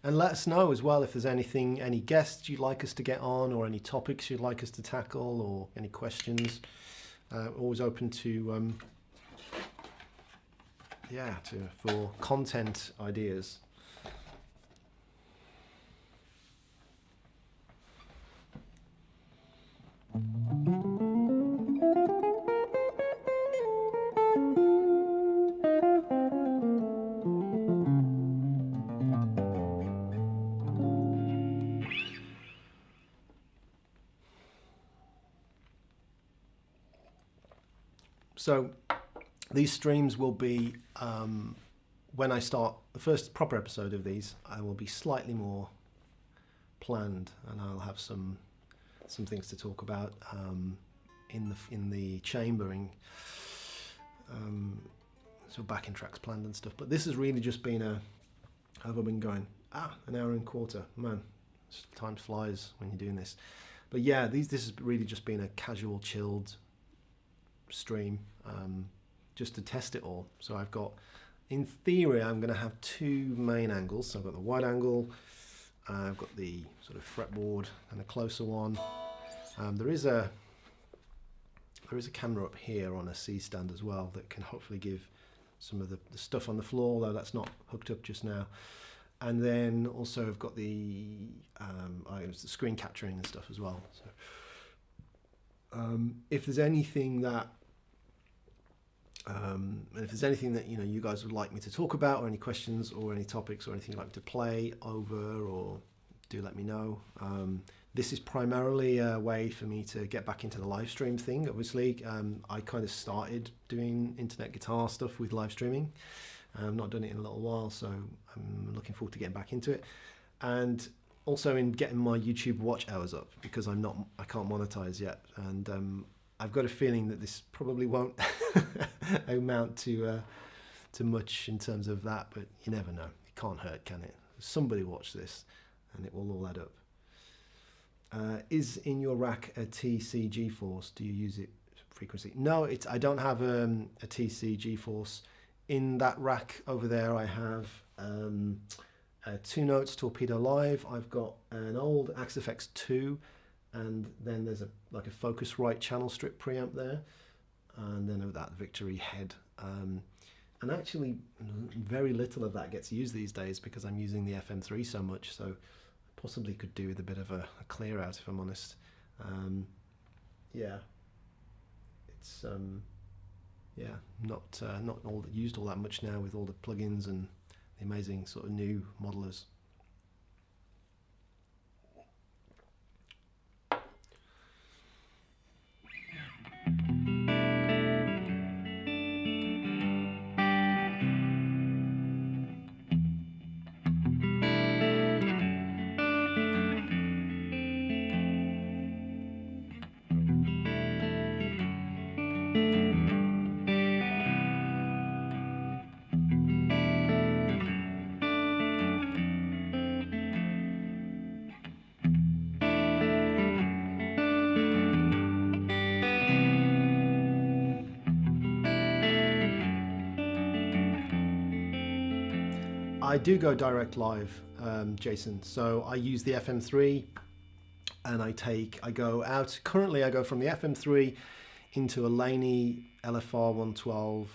and let us know as well if there's any guests you'd like us to get on, or any topics you'd like us to tackle, or any questions. Always open to for content ideas. So these streams will be, when I start the first proper episode of these, I will be slightly more planned, and I'll have some things to talk about in the chambering, so backing tracks planned and stuff. But this has really just been how have I been going? An hour and a quarter. Man, time flies when you're doing this. But yeah, this has really just been a casual, chilled stream, just to test it all. So I've got, in theory, I'm going to have two main angles. So I've got the wide angle, I've got the sort of fretboard and a closer one. There is a camera up here on a C stand as well that can hopefully give some of the stuff on the floor, although that's not hooked up just now. And then also I've got the screen capturing and stuff as well. So if there's anything that you know you guys would like me to talk about, or any questions or any topics or anything you'd like me to play over, or do let me know. This is primarily a way for me to get back into the live stream thing. Obviously, I kind of started doing internet guitar stuff with live streaming. I've not done it in a little while, so I'm looking forward to getting back into it. And also in getting my YouTube watch hours up, because I can't monetize yet, and I've got a feeling that this probably won't amount to much in terms of that, but you never know. It can't hurt, can it? Somebody watch this, and it will all add up. Is in your rack a TC G-Force? Do you use it frequency? No, I don't have a TC G-Force. In that rack over there, I have a 2 Notes Torpedo Live. I've got an old Axe-FX 2, and then there's a Focusrite channel strip preamp there, and then that Victory head. And actually, very little of that gets used these days because I'm using the FM3 so much. So possibly could do with a bit of a clear out, if I'm honest. Yeah, it's not used all that much now with all the plugins and the amazing sort of new modelers. I do go direct live, Jason. So I use the FM3, and I go out. Currently, I go from the FM3 into a Laney LFR 112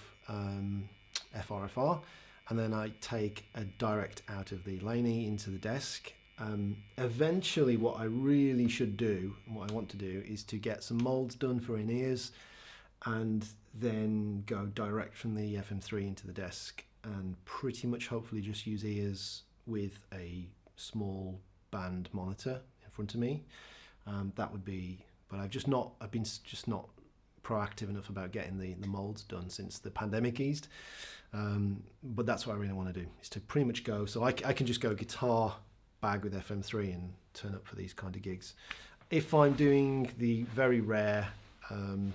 FRFR, and then I take a direct out of the Laney into the desk. Eventually, what I really should do, and what I want to do, is to get some molds done for in-ears, and then go direct from the FM3 into the desk, and pretty much hopefully just use ears with a small band monitor in front of me. That would be, but I've been just not proactive enough about getting the molds done since the pandemic eased. But that's what I really want to do, is to pretty much go. So I can just go guitar bag with FM3 and turn up for these kind of gigs. If I'm doing the very rare, and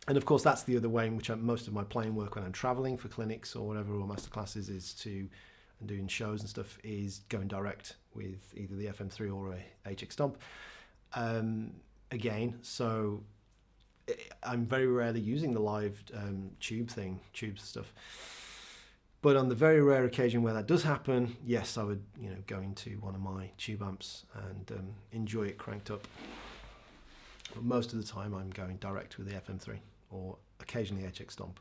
of course that's the other way in which most of my playing work when I'm traveling for clinics or whatever, or masterclasses, and doing shows and stuff, is going direct with either the FM3 or a HX Stomp. Again, so I'm very rarely using the live tubes stuff. But on the very rare occasion where that does happen, yes, I would, go into one of my tube amps and enjoy it cranked up. But most of the time I'm going direct with the FM3 or occasionally HX Stomp.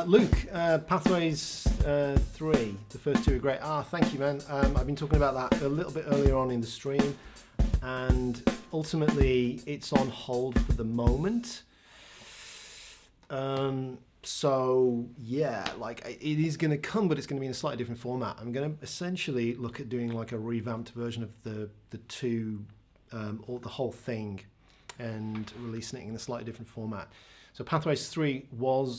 Luke, Pathways 3, the first 2 are great. Thank you, man. I've been talking about that a little bit earlier on in the stream, and ultimately it's on hold for the moment. So yeah, like it is going to come, but it's going to be in a slightly different format. I'm going to essentially look at doing like a revamped version of the 2, or the whole thing, and releasing it in a slightly different format. So Pathways 3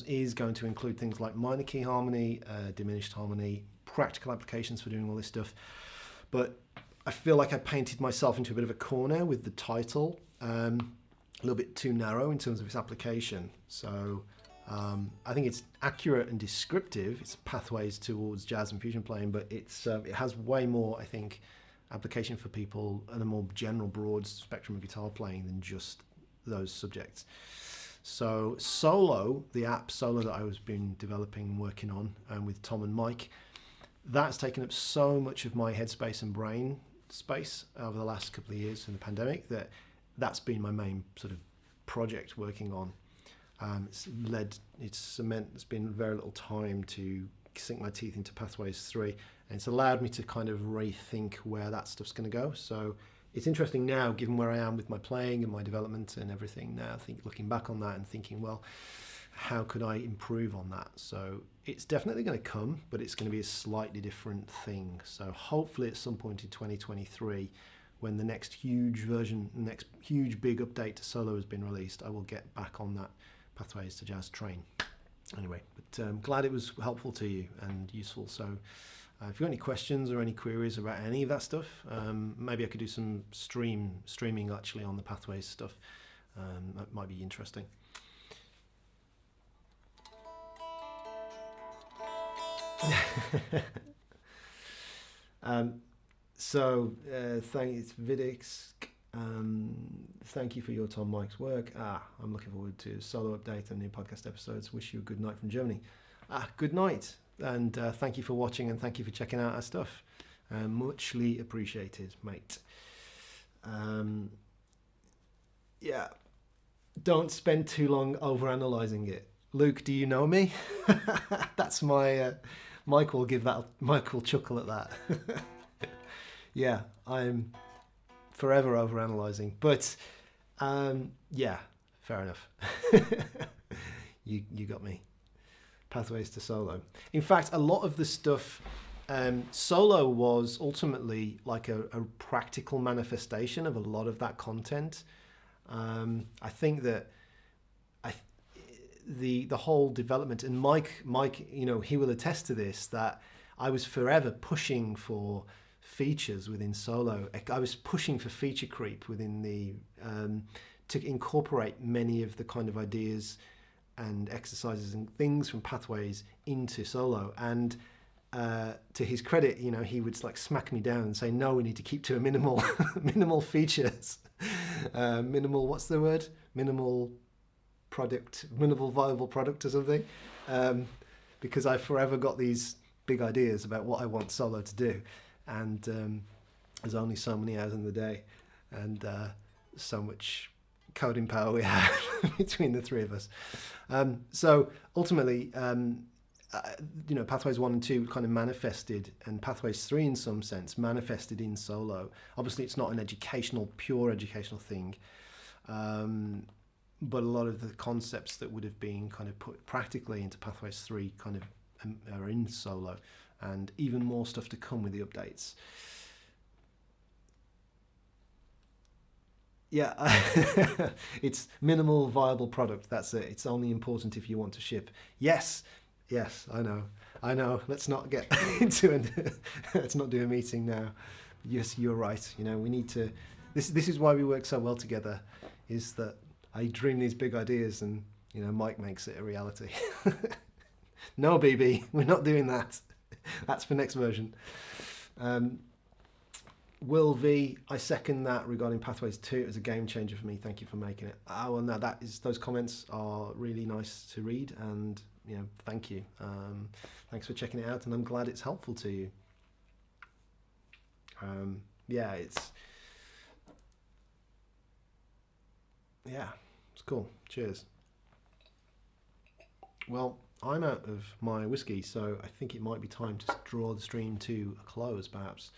is going to include things like minor key harmony, diminished harmony, practical applications for doing all this stuff. But I feel like I painted myself into a bit of a corner with the title, a little bit too narrow in terms of its application. So I think it's accurate and descriptive. It's pathways towards jazz and fusion playing, but it has way more, I think, application for people and a more general, broad spectrum of guitar playing than just those subjects. So Solo, the app Solo that I was been developing and working on with Tom and Mike, that's taken up so much of my headspace and brain space over the last couple of years in the pandemic that's been my main sort of project working on. It's meant there's been very little time to sink my teeth into Pathways 3, and it's allowed me to kind of rethink where that stuff's going to go. So it's interesting now, given where I am with my playing and my development and everything now, I think looking back on that and thinking, well, how could I improve on that? So it's definitely going to come, but it's going to be a slightly different thing. So hopefully at some point in 2023, when the next huge version, the next huge big update to Solo has been released, I will get back on that Pathways to Jazz train. Anyway, but I'm glad it was helpful to you and useful. So if you've got any questions or any queries about any of that stuff, maybe I could do some streaming actually on the Pathways stuff. That might be interesting. Thanks Vidix. Thank you for your Tom Mike's work. I'm looking forward to solo update and new podcast episodes. Wish you a good night from Germany. Good night, and thank you for watching, and thank you for checking out our stuff. Muchly appreciated, mate. Yeah, don't spend too long over-analysing it. Luke, do you know me? That's my... Mike will chuckle at that. Yeah, I'm forever over-analysing, but yeah, fair enough. You got me. Pathways to Solo. In fact, a lot of the stuff, Solo was ultimately like a practical manifestation of a lot of that content. I think that the whole development, and Mike, you know, he will attest to this, that I was forever pushing for features within Solo. I was pushing for feature creep within the to incorporate many of the kind of ideas and exercises and things from Pathways into Solo. And to his credit, you know, he would like smack me down and say, no, we need to keep to a minimal minimal features, minimal, what's the word, minimal viable product or something, because I forever got these big ideas about what I want Solo to do, and there's only so many hours in the day, and so much coding power we have between the three of us. So ultimately, you know, Pathways 1 and 2 kind of manifested, and Pathways 3 in some sense manifested in Solo. Obviously it's not an pure educational thing, but a lot of the concepts that would have been kind of put practically into Pathways 3 kind of are in Solo, and even more stuff to come with the updates. Yeah, it's minimal viable product, that's it. It's only important if you want to ship. Yes, I know. Let's not get into it. Let's not do a meeting now. Yes, you're right. You know, we need to, this is why we work so well together, is that I dream these big ideas and, you know, Mike makes it a reality. No, BB, we're not doing that. That's for next version. Will V, I second that regarding Pathways 2. It was a game changer for me. Thank you for making it. Well, no, those comments are really nice to read, and, you know, thank you. Thanks for checking it out, and I'm glad it's helpful to you. Yeah, it's cool. Cheers. Well, I'm out of my whiskey, so I think it might be time to draw the stream to a close, perhaps.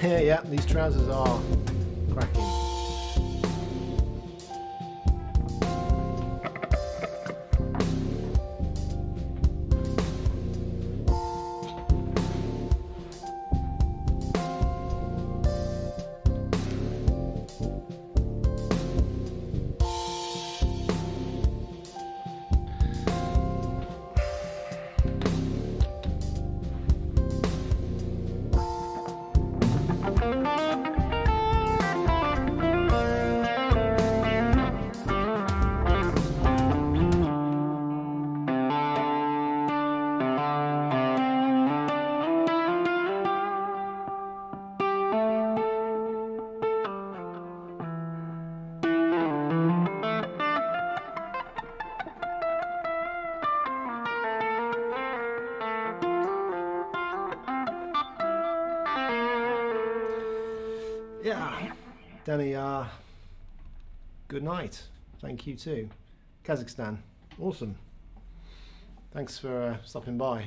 Yeah, these trousers are cracking. Yeah, Danny, good night. Thank you too. Kazakhstan, awesome. Thanks for stopping by.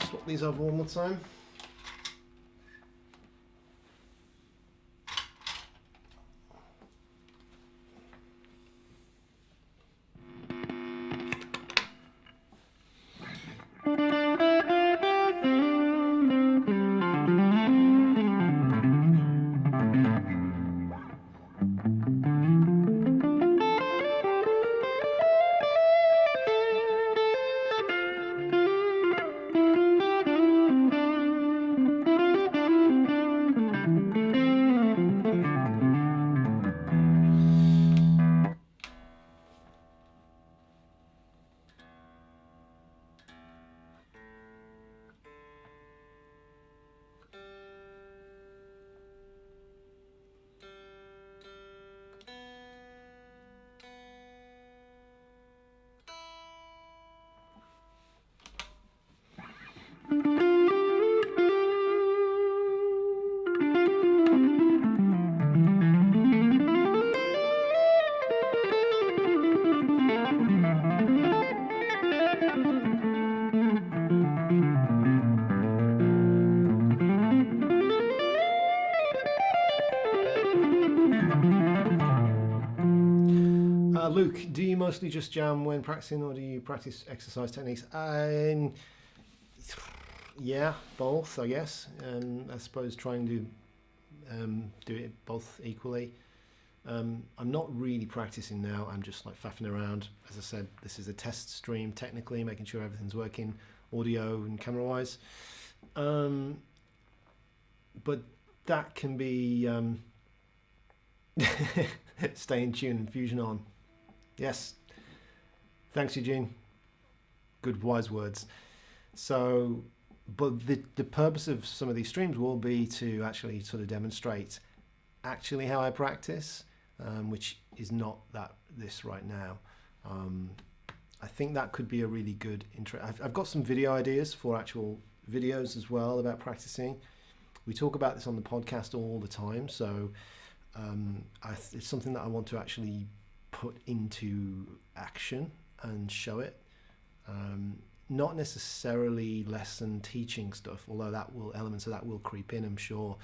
Swap these over one more time. Luke, do you mostly just jam when practicing, or do you practice exercise techniques? Yeah, both, I guess. I suppose trying to do it both equally. I'm not really practicing now. I'm just like faffing around. As I said, this is a test stream technically, making sure everything's working, audio and camera wise. But that can be stay in tune and fusion on. Yes. Thanks, Eugene. Good wise words. So, but the purpose of some of these streams will be to actually sort of demonstrate actually how I practice, which is not this right now. I think that could be a really good intro. I've got some video ideas for actual videos as well about practicing. We talk about this on the podcast all the time, so it's something that I want to actually put into action and show it. Not necessarily lesson teaching stuff, although elements of that will creep in, I'm sure.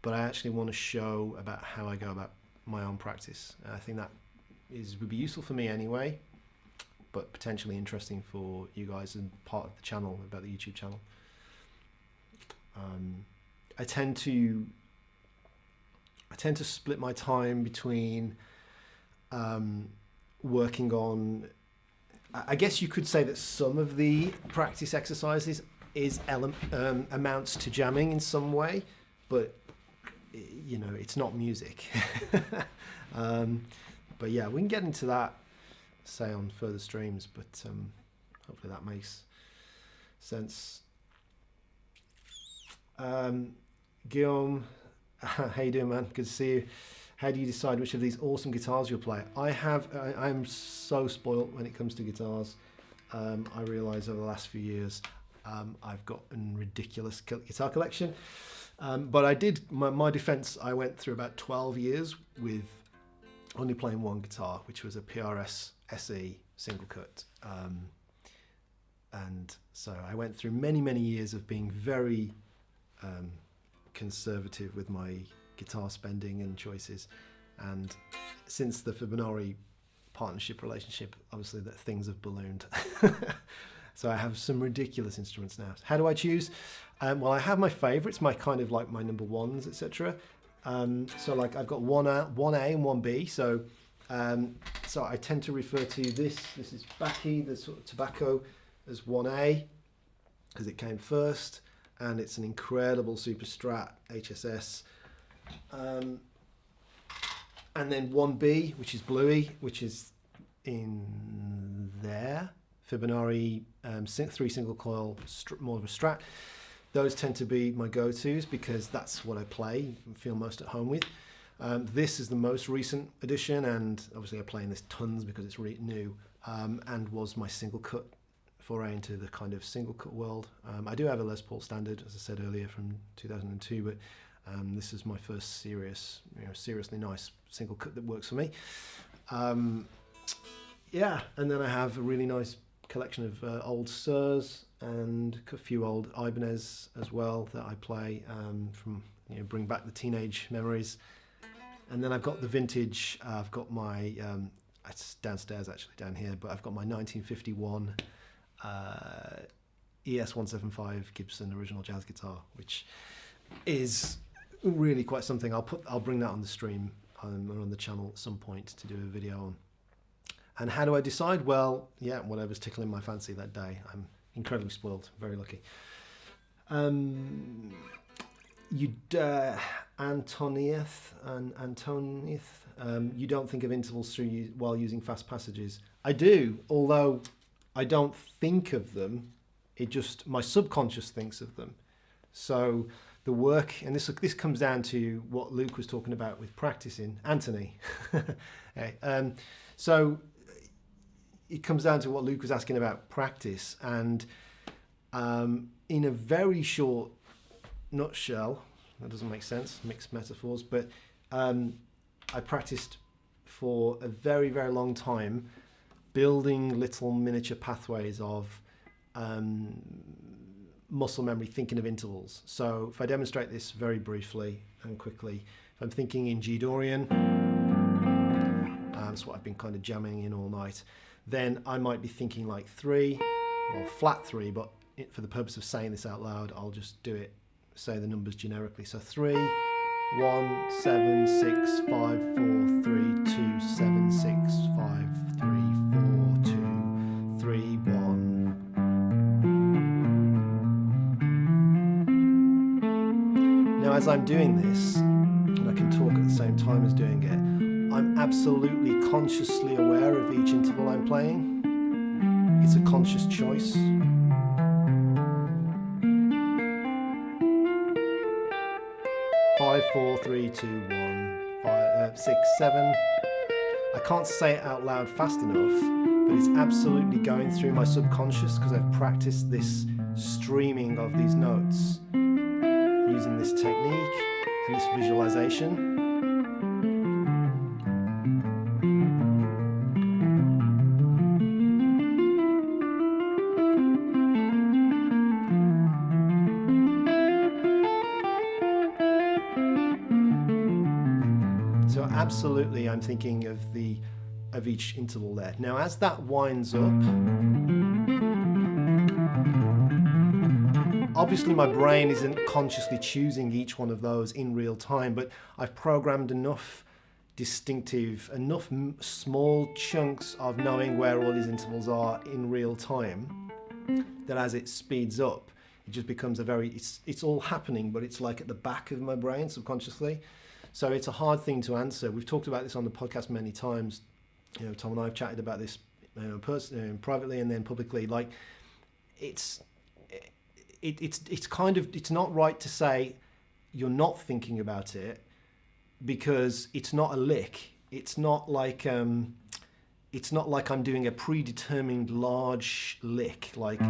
But I actually want to show about how I go about my own practice. I think that would be useful for me anyway, but potentially interesting for you guys and part of the channel, about the YouTube channel. I tend to split my time between working on, I guess you could say that some of the practice exercises amounts to jamming in some way, but you know, it's not music. But yeah, we can get into that, say, on further streams, but hopefully that makes sense. Guillaume, how you doing, man? Good to see you. How do you decide which of these awesome guitars you'll play? I'm so spoilt when it comes to guitars. I realise over the last few years I've got a ridiculous guitar collection. But I did, my defence, I went through about 12 years with only playing one guitar, which was a PRS SE single cut. And so I went through many, many years of being very conservative with my guitar spending and choices. And since the Fibonacci partnership relationship, obviously that things have ballooned. So I have some ridiculous instruments now. How do I choose? Well, I have my favorites, my kind of like my number ones, etc. So like I've got 1A and 1B. So I tend to refer to this is Baccy, the sort of tobacco, as 1A because it came first, and it's an incredible Super Strat HSS. And then 1B, which is Bluey, which is in there Fibonacci, 3 single coil, more of a Strat. Those tend to be my go-tos because that's what I play and feel most at home with. This is the most recent edition, and obviously I play in this tons because it's really new, and was my single cut foray into the kind of single cut world. I do have a Les Paul Standard, as I said earlier, from 2002, but this is my first seriously nice single cut that works for me. Yeah, and then I have a really nice collection of old Surs and a few old Ibanez as well that I play from, bring back the teenage memories. And then I've got the vintage. I've got my it's downstairs actually, down here, but I've got my 1951 ES175 Gibson original jazz guitar, which is really quite something. I'll bring that on the stream or on the channel at some point to do a video on. And how do I decide? Well, yeah, whatever's tickling my fancy that day. I'm incredibly spoiled, very lucky. Antonieth, you don't think of intervals while using fast passages. I do, although I don't think of them. My subconscious thinks of them. So the work, and this comes down to what Luke was talking about with practicing, Anthony. Hey, so it comes down to what Luke was asking about practice, and in a very short nutshell, that doesn't make sense, mixed metaphors, but I practiced for a very, very long time building little miniature pathways of muscle memory, thinking of intervals. So if I demonstrate this very briefly and quickly, if I'm thinking in G Dorian, that's what I've been kind of jamming in all night, then I might be thinking like 3, or flat 3, but for the purpose of saying this out loud, I'll just say the numbers generically. So 3, 1, 7, 6, 5, 4, 3, 2, 7, 6, 5, 3, 4, 2, 3, 1. Now as I'm doing this, and I can talk at the same time as doing it, I'm absolutely consciously aware of each interval I'm playing. It's a conscious choice. Five, 4, 3, 2, 1, 5, 6, 7. I can't say it out loud fast enough, but it's absolutely going through my subconscious because I've practiced this streaming of these notes using this technique and this visualization. Absolutely, I'm thinking of each interval there. Now, as that winds up, obviously my brain isn't consciously choosing each one of those in real time, but I've programmed enough small chunks of knowing where all these intervals are in real time that as it speeds up, it just becomes it's all happening, but it's like at the back of my brain subconsciously. So it's a hard thing to answer. We've talked about this on the podcast many times. Tom and I have chatted about this personally, privately, and then publicly. Like, it's not right to say you're not thinking about it because it's not a lick. It's not like I'm doing a predetermined large lick. Like,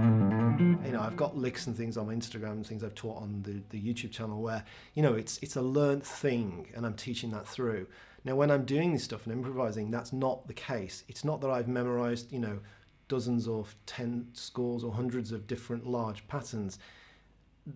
I've got licks and things on my Instagram and things I've taught on the YouTube channel where, it's a learned thing and I'm teaching that through. Now, when I'm doing this stuff and improvising, that's not the case. It's not that I've memorized, dozens or 10 scores or hundreds of different large patterns.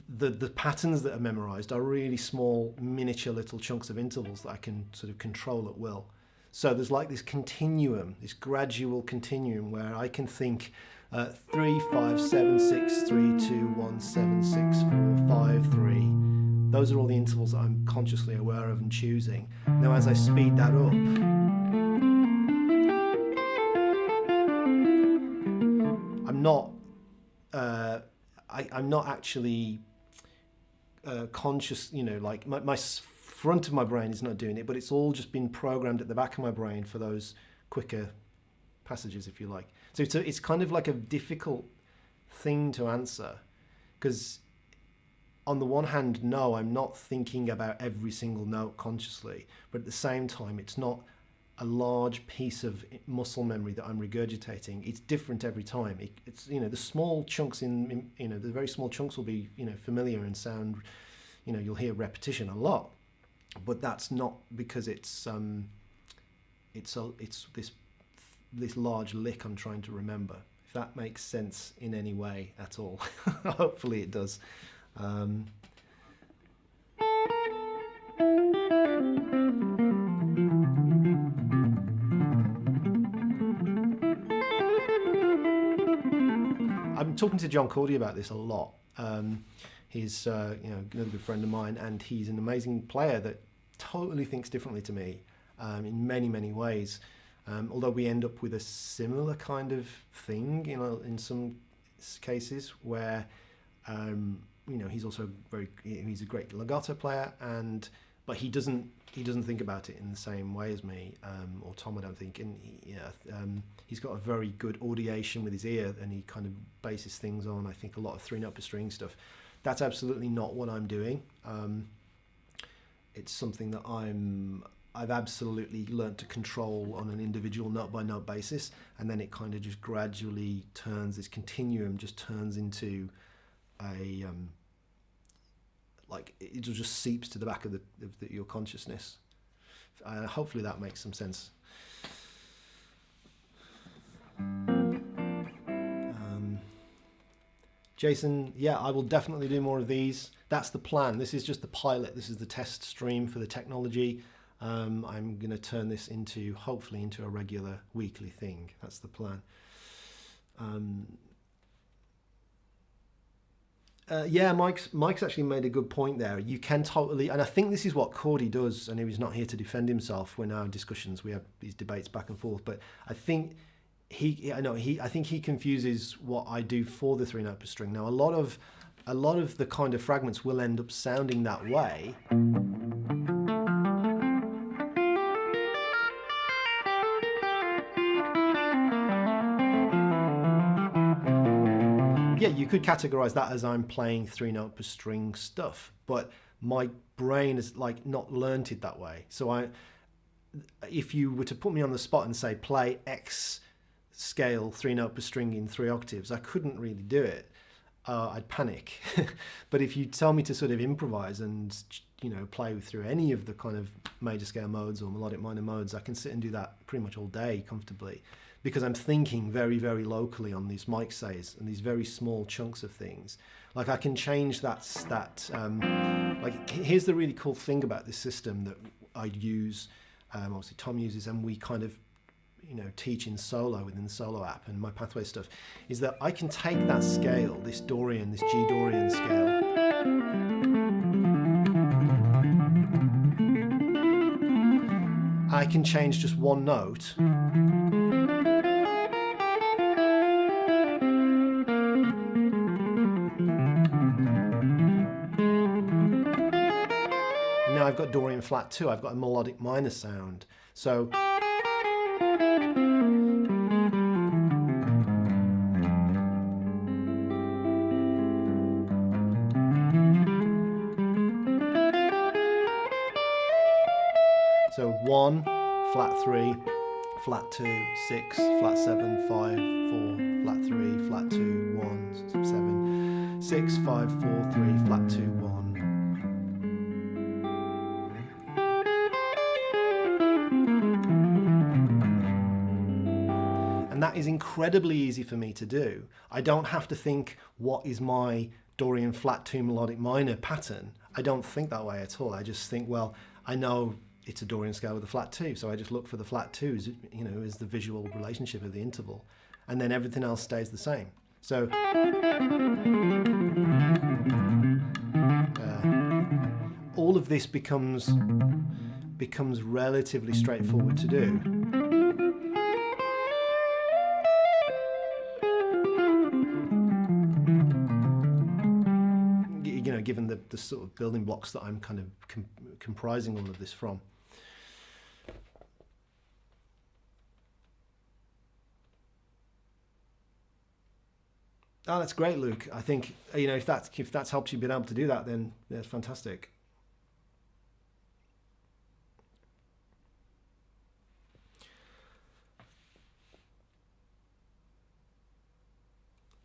The patterns that are memorized are really small, miniature little chunks of intervals that I can sort of control at will. So there's like this continuum, this gradual continuum where I can think 3, 5, 7, 6, 3, 2, 1, 7, 6, 4, 5, 3. Those are all the intervals that I'm consciously aware of and choosing. Now as I speed that up, I'm not actually conscious, like my front of my brain is not doing it, but it's all just been programmed at the back of my brain for those quicker passages, if you like. So it's kind of like a difficult thing to answer, because on the one hand, no, I'm not thinking about every single note consciously, but at the same time, it's not a large piece of muscle memory that I'm regurgitating. It's different every time. It's the small chunks the very small chunks will be familiar and sound, you'll hear repetition a lot, but that's not because it's this large lick I'm trying to remember. If that makes sense in any way at all. Hopefully it does. I'm talking to John Cordy about this a lot. He's another good friend of mine, and he's an amazing player that totally thinks differently to me in many, many ways. Although we end up with a similar kind of thing, in some cases where, he's also he's a great legato player, but he doesn't think about it in the same way as me, or Tom, I don't think. And he's got a very good audiation with his ear, and he kind of bases things on, I think, a lot of 3-note per string stuff. That's absolutely not what I'm doing. It's something that I've absolutely learnt to control on an individual note-by-note basis, and then it kind of just gradually turns, this continuum just turns into a it just seeps to the back of your consciousness. Hopefully that makes some sense. Jason, yeah, I will definitely do more of these. That's the plan. This is just the pilot. This is the test stream for the technology. I'm going to turn this hopefully into a regular weekly thing. That's the plan. Yeah, Mike's actually made a good point there. You can totally, and I think this is what Cordy does, and he's not here to defend himself. When our discussions, we have these debates back and forth, but I think I think he confuses what I do for the 3-note per string. Now, a lot of the kind of fragments will end up sounding that way. Yeah, you could categorize that as I'm playing 3-note per string stuff, but my brain has not learnt it that way. So if you were to put me on the spot and say play X scale 3-note per string in 3 octaves, I couldn't really do it. I'd panic. But if you tell me to sort of improvise and play through any of the kind of major scale modes or melodic minor modes, I can sit and do that pretty much all day comfortably, because I'm thinking very, very locally on these mic says and these very small chunks of things. Like I can change here's the really cool thing about this system that I use, obviously Tom uses, and we kind of teach in solo within the solo app and my pathway stuff, is that I can take that scale, this Dorian, this G Dorian scale, I can change just one note, and now I've got Dorian flat 2, I've got a melodic minor sound. So So 1, flat 3, flat 2, 6, flat 7, 5, 4, flat 3, flat 2, 1, 7, 6, 5, 4, 3, flat 2, 1. And that is incredibly easy for me to do. I don't have to think, what is my Dorian flat 2 melodic minor pattern? I don't think that way at all. I just think, well, I know it's a Dorian scale with a flat 2, so I just look for the flat 2s, as the visual relationship of the interval, and then everything else stays the same. So all of this becomes relatively straightforward to do. Given the sort of building blocks that I'm kind of comprising all of this from. Oh, that's great, Luke. I think, you know, if that's helped you being able to do that, then that's fantastic.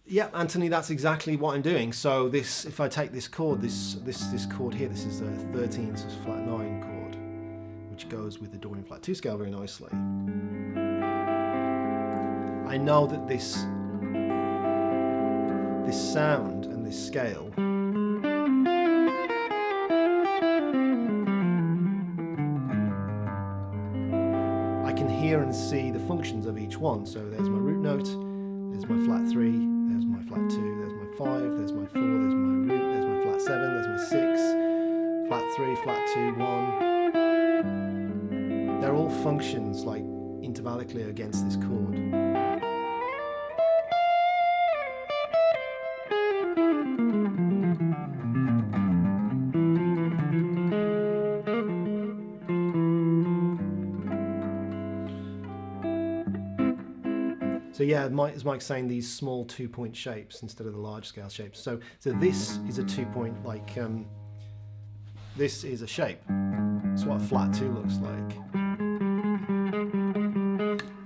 Yeah, Anthony, that's exactly what I'm doing. So this, if I take this chord, this chord here, this is a 13th flat 9 chord, which goes with the Dorian flat 2 scale very nicely. I know that this sound and this scale I can hear and see the functions of each one. So there's my root note, there's my flat 3, there's my flat 2, there's my 5, there's my 4, there's my root, there's my flat 7, there's my 6, flat 3, flat 2, 1. They're all functions like intervallically against this chord. So yeah, as Mike's saying, these small 2-point shapes instead of the large scale shapes. So this is a 2-point, like this is a shape. It's what a flat 2 looks like.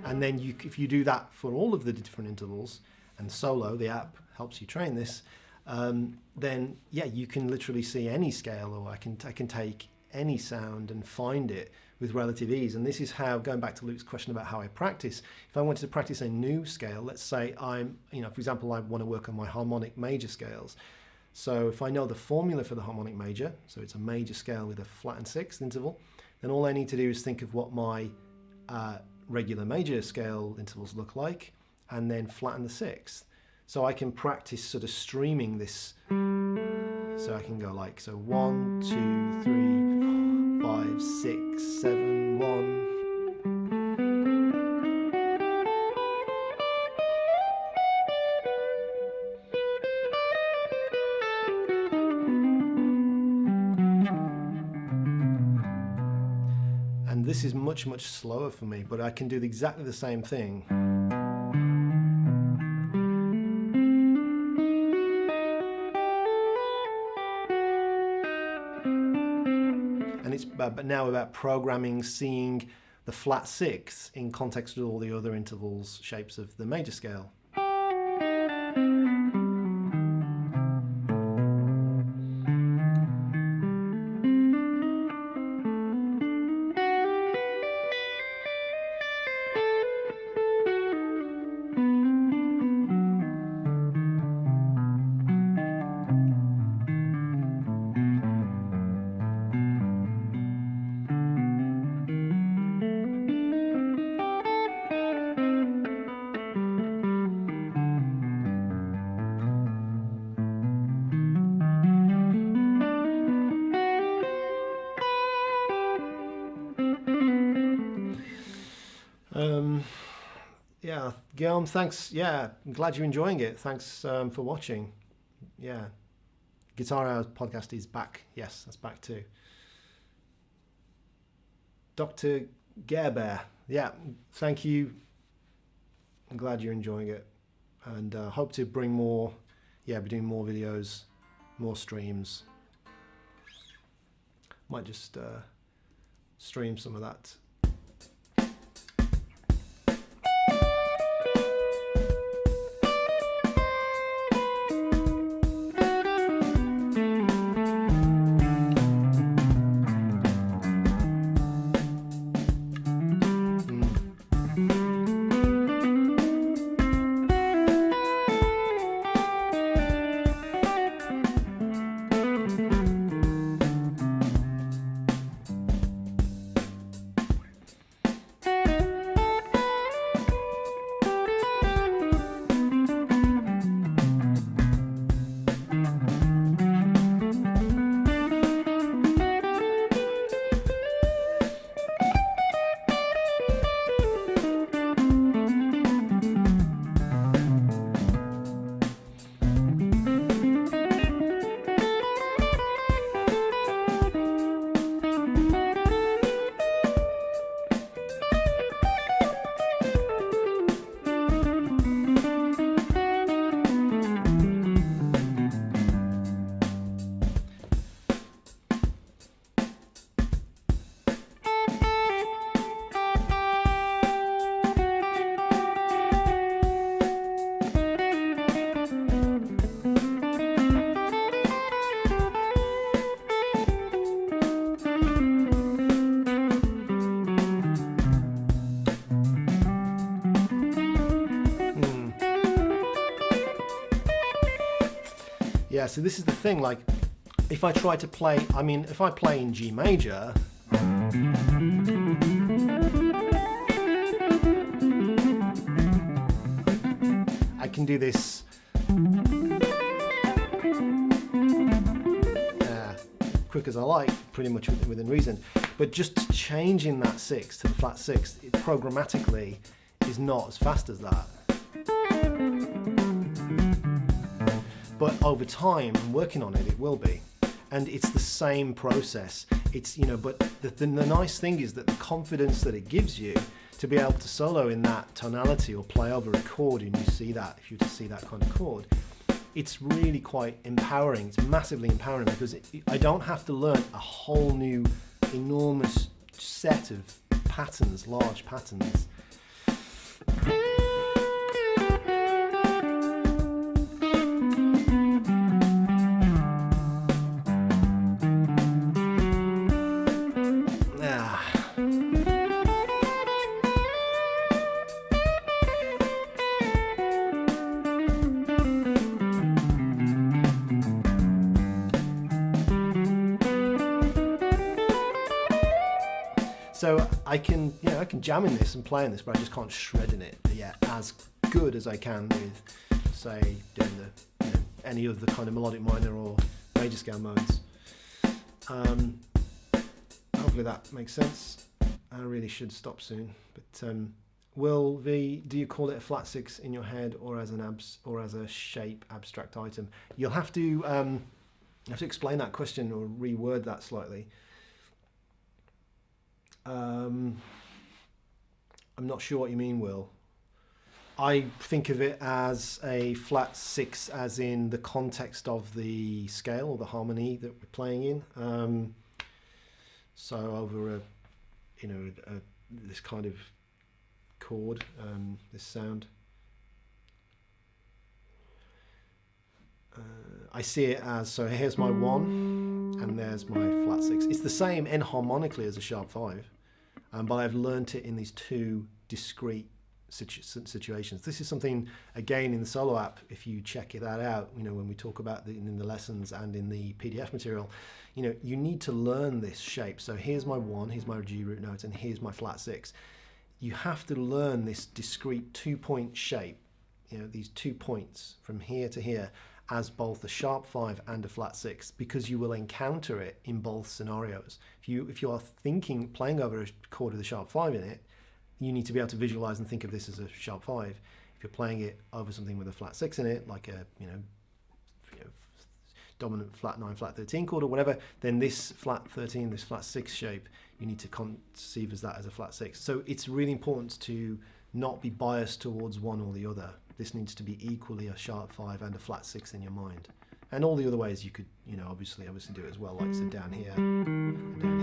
And then if you do that for all of the different intervals, and Solo, the app, helps you train this, then yeah, you can literally see any scale, or I can take any sound and find it with relative ease. And this is how, going back to Luke's question about how I practice, if I wanted to practice a new scale, let's say I'm, you know, for example, I want to work on my harmonic major scales. So if I know the formula for the harmonic major, so it's a major scale with a flattened 6th interval, then all I need to do is think of what my regular major scale intervals look like, and then flatten the 6th. So I can practice sort of streaming this. So I can go like, so 1, 2, 3, 4, 5, 6, 7, 1. And this is much, much slower for me, but I can do exactly the same thing. But now about programming, seeing the flat 6 in context with all the other intervals, shapes of the major scale. Yeah, Guillaume, thanks. Yeah, I'm glad you're enjoying it. Thanks for watching. Yeah, Guitar Hour podcast is back. Yes, that's back too. Dr. Gerber, yeah, thank you. I'm glad you're enjoying it, and hope to bring more. Yeah, be doing more videos, more streams. Might just stream some of that. Yeah, so this is the thing, like, if I try to play, I mean, if I play in G major, I can do this quick as I like, pretty much within reason. But just changing that 6 to the flat 6, it programmatically is not as fast as that. But over time, working on it, it will be. And it's the same process. It's, you know, but the nice thing is that the confidence that it gives you to be able to solo in that tonality or play over a chord, and you see that, if you were to see that kind of chord, it's really quite empowering. It's massively empowering because I don't have to learn a whole new enormous set of patterns, large patterns. So I can, you know, I can jam in this and play in this, but I just can't shred in it yet as good as I can with, say, doing the, you know, any of the kind of melodic minor or major scale modes. Hopefully that makes sense. I really should stop soon. But Will V, do you call it a flat 6 in your head or as an shape abstract item? You'll have to explain that question or reword that slightly. I'm not sure what you mean, Will. I think of it as a flat 6 as in the context of the scale or the harmony that we're playing in. So over a, you know, this kind of chord, this sound. I see it as, so here's my 1 and there's my flat 6. It's the same enharmonically as a sharp 5, but I've learnt it in these two discrete situations. This is something, again, in the solo app, if you check that out, you know, when we talk about in the lessons and in the PDF material, you know, you need to learn this shape. So here's my 1, here's my G root note, and here's my flat 6. You have to learn this discrete 2-point shape, you know, these 2 points from here to here, as both a sharp 5 and a flat 6, because you will encounter it in both scenarios. If you are playing over a chord with a sharp 5 in it, you need to be able to visualize and think of this as a sharp 5. If you're playing it over something with a flat 6 in it, like a dominant flat 9, flat 13 chord or whatever, then this flat 13, this flat 6 shape, you need to conceive as that as a flat 6. So it's really important to not be biased towards one or the other. This needs to be equally a sharp 5 and a flat 6 in your mind. And all the other ways you could, you know, obviously do it as well, like so down here, and down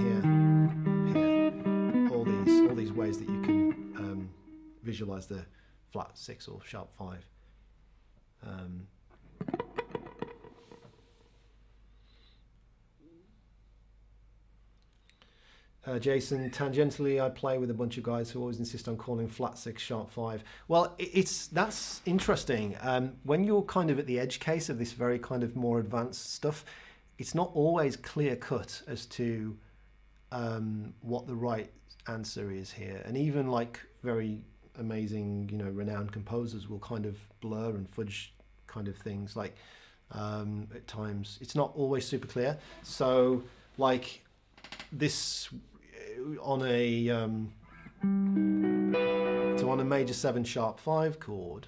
here, here. All these ways that you can visualize the flat 6 or sharp 5. Jason, tangentially, I play with a bunch of guys who always insist on calling flat 6 sharp 5. Well, that's interesting. When you're kind of at the edge case of this very kind of more advanced stuff, it's not always clear cut as to what the right answer is here. And even like very amazing, you know, renowned composers will kind of blur and fudge kind of things. Like at times, it's not always super clear. So like this. On a major 7 sharp 5 chord,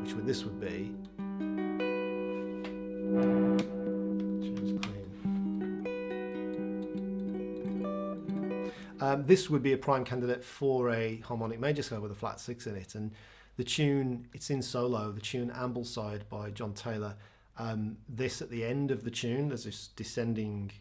which this would be, this would be a prime candidate for a harmonic major scale with a flat 6 in it. And the tune, it's in solo, the tune Ambleside by John Taylor. This at the end of the tune, there's this descending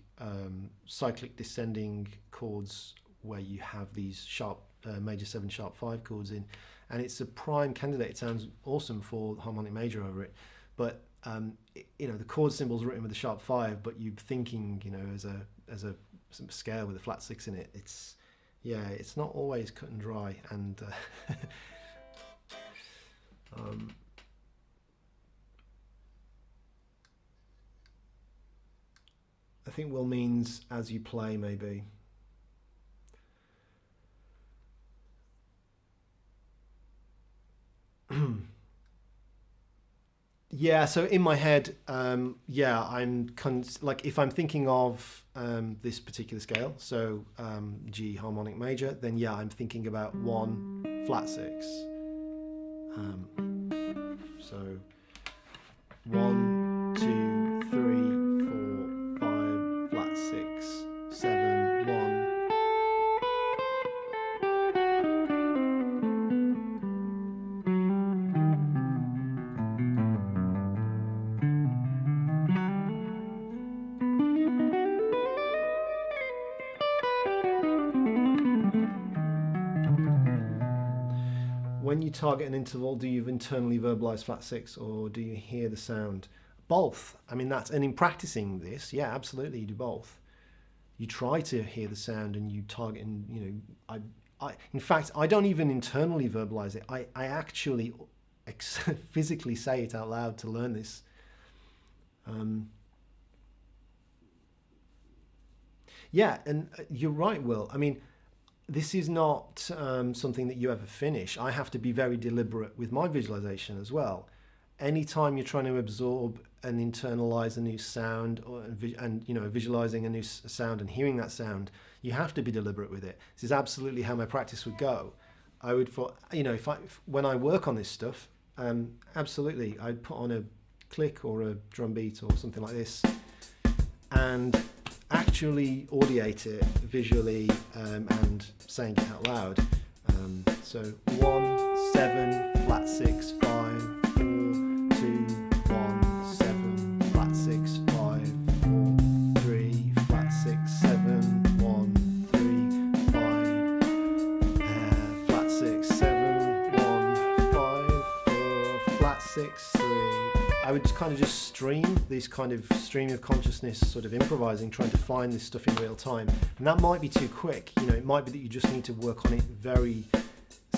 cyclic descending chords where you have these sharp major 7 sharp 5 chords in, and it's a prime candidate. It sounds awesome for harmonic major over it, but you know, the chord symbol's written with a sharp 5, but you're thinking, you know, as a scale with a flat 6 in it. It's, yeah, it's not always cut and dry. And think will means as you play, maybe. Yeah, so in my head, yeah, like if I'm thinking of this particular scale, so G harmonic major, then yeah, I'm thinking about 1 flat 6. So 1, 2, 3, 4, 5, flat 6, 7, 1. When you target an interval, do you internally verbalize flat 6 or do you hear the sound? Both. I mean, and in practicing this, yeah, absolutely, you do both. You try to hear the sound and you target, and you know, in fact, I don't even internally verbalize it. I actually physically say it out loud to learn this. Yeah, and you're right, Will. I mean, this is not something that you ever finish. I have to be very deliberate with my visualization as well. Anytime you're trying to absorb and internalize a new sound, and you know, visualizing a new sound and hearing that sound, you have to be deliberate with it. This is absolutely how my practice would go. I would, you know, when I work on this stuff, absolutely, I'd put on a click or a drum beat or something like this, and actually audiate it visually and saying it out loud. So 1, 7, flat 6, 5, 4, 2, 1, 7, flat 6, 5, 4, 3, flat 6, 7, 1, 3, 5, flat 6, 7, 1, 5, 4, flat 6, 3. I would kind of just stream this kind of stream of consciousness, sort of improvising, trying to find this stuff in real time. And that might be too quick. You know, it might be that you just need to work on it very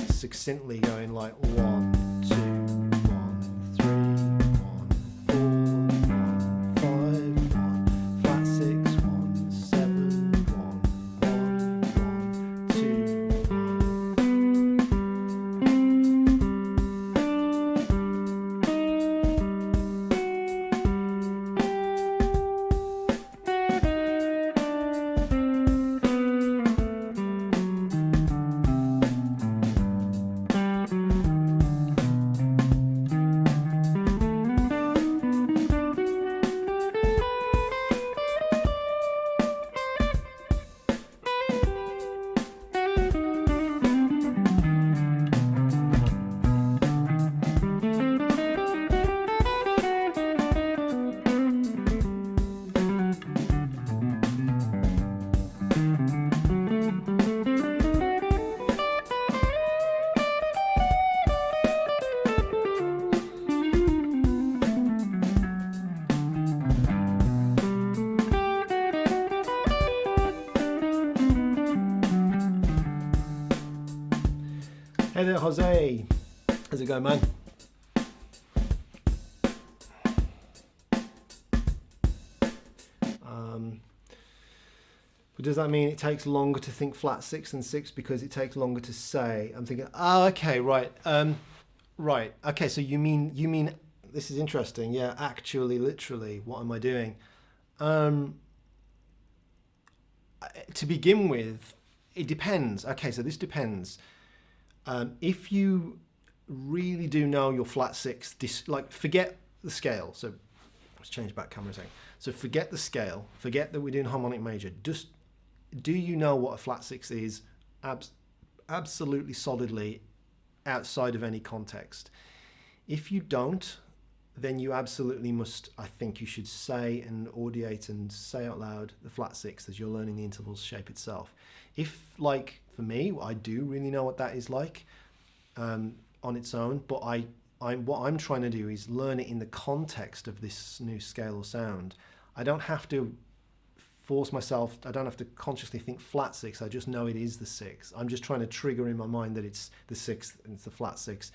succinctly, going like 1, 2, 1, 3, 1, 4, 1, 5, 1, flat 6, 1, 7, 1, 1, Hey there, Jose. How's it going, man? But does that mean it takes longer to think flat 6 than 6 because it takes longer to say? I'm thinking, oh, okay, right. Right. Okay, so you mean this is interesting. Yeah, actually, literally, what am I doing? To begin with, it depends. Okay, so this depends. If you really do know your flat 6, like forget the scale. So let's change back camera a second. So forget the scale, forget that we're doing harmonic major. Just, do you know what a flat 6 is? Absolutely solidly, outside of any context. If you don't, then you absolutely must, I think you should say and audiate and say out loud the flat 6 as you're learning the interval shape itself. If, like for me, I do really know what that is like on its own, but what I'm trying to do is learn it in the context of this new scale or sound. I don't have to force myself, I don't have to consciously think flat 6, I just know it is the 6. I'm just trying to trigger in my mind that it's the 6th and it's the flat 6.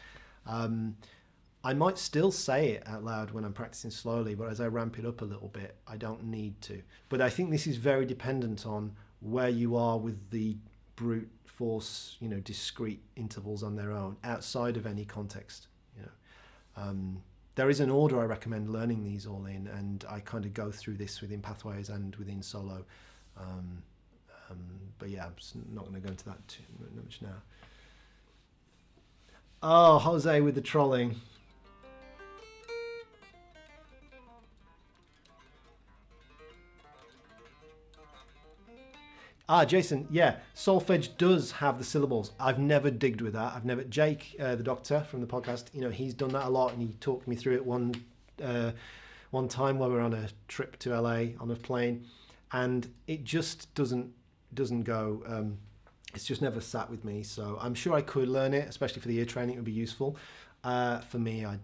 I might still say it out loud when I'm practicing slowly, but as I ramp it up a little bit, I don't need to. But I think this is very dependent on where you are with the brute force, you know, discrete intervals on their own, outside of any context. You know, there is an order I recommend learning these all in, and I kind of go through this within Pathways and within solo. But yeah, I'm just not going to go into that too much now. Oh, Jose with the trolling. Ah, Jason, yeah, solfege does have the syllables. I've never digged with that. I've never. Jake, the doctor from the podcast, you know, he's done that a lot, and he talked me through it one time while we were on a trip to LA on a plane, and it just doesn't go. It's just never sat with me. So I'm sure I could learn it, especially for the ear training. It would be useful. For me, I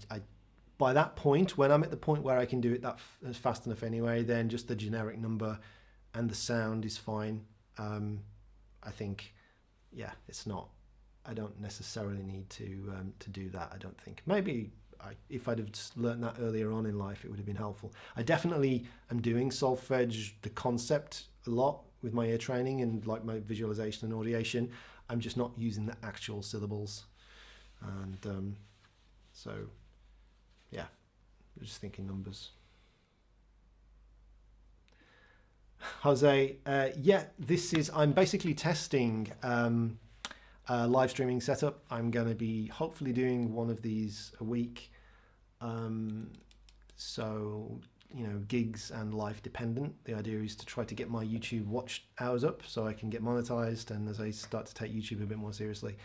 by that point, when I'm at the point where I can do it that fast enough anyway, then just the generic number and the sound is fine. I think, yeah, it's not. I don't necessarily need to do that. I don't think. Maybe if I'd have just learned that earlier on in life, it would have been helpful. I definitely am doing solfege, the concept, a lot with my ear training and like my visualization and audiation. I'm just not using the actual syllables, and so yeah, I'm just thinking numbers. Jose, yeah, I'm basically testing live streaming setup. I'm going to be hopefully doing one of these a week. So, you know, gigs and life dependent. The idea is to try to get my YouTube watch hours up so I can get monetized, and as I start to take YouTube a bit more seriously.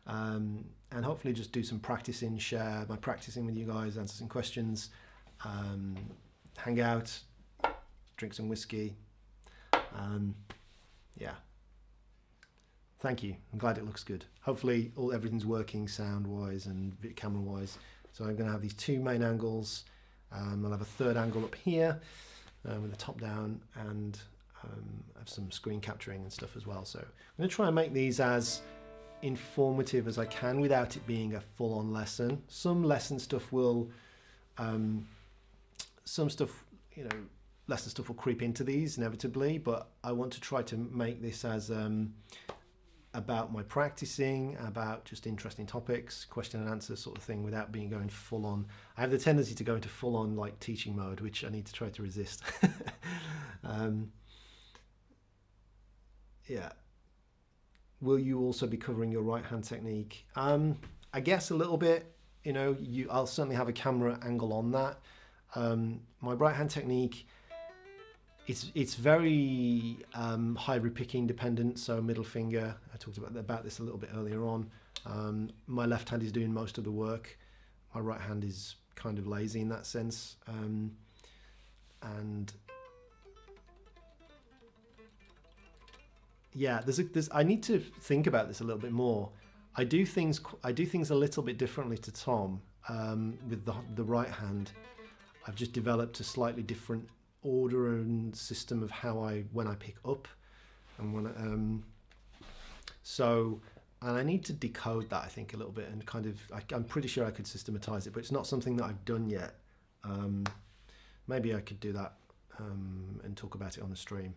And hopefully just do some practicing, share my practicing with you guys, answer some questions, hang out, drink some whiskey. Yeah, thank you. I'm glad it looks good. Hopefully everything's working sound wise and camera wise. So I'm going to have these two main angles. I'll have a third angle up here with the top down, and have some screen capturing and stuff as well. So I'm going to try and make these as informative as I can without it being a full-on lesson. Some lesson stuff will, some stuff, you know, lesson stuff will creep into these inevitably, but I want to try to make this as about my practicing, about just interesting topics, question and answer sort of thing, without going full on. I have the tendency to go into full on like teaching mode, which I need to try to resist. Yeah. Will you also be covering your right hand technique? I guess a little bit. You know, I'll certainly have a camera angle on that. My right hand technique, it's very hybrid picking dependent, so middle finger. I talked about this a little bit earlier on. My left hand is doing most of the work. My right hand is kind of lazy in that sense. And yeah, I need to think about this a little bit more. I do things a little bit differently to Tom with the right hand. I've just developed a slightly different order and system of when I pick up, and when and I need to decode that, I think, a little bit, and kind of I'm pretty sure I could systematize it, but it's not something that I've done yet. Maybe I could do that and talk about it on the stream.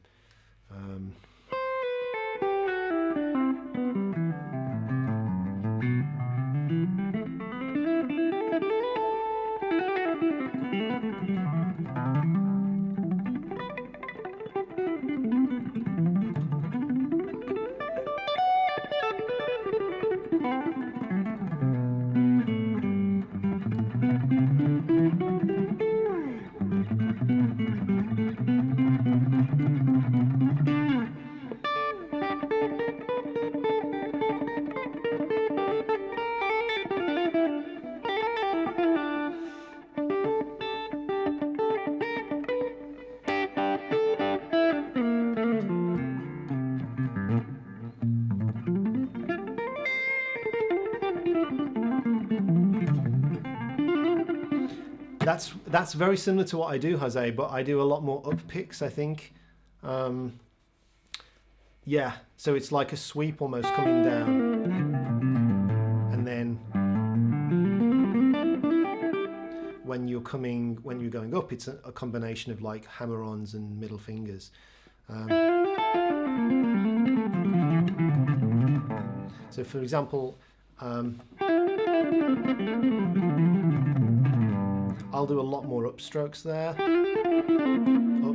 That's very similar to what I do, Jose, but I do a lot more up picks, I think. Yeah, so it's like a sweep almost coming down, and then you're coming, when you're going up, it's a combination of like hammer-ons and middle fingers. So for example, I'll do a lot more upstrokes there. Up.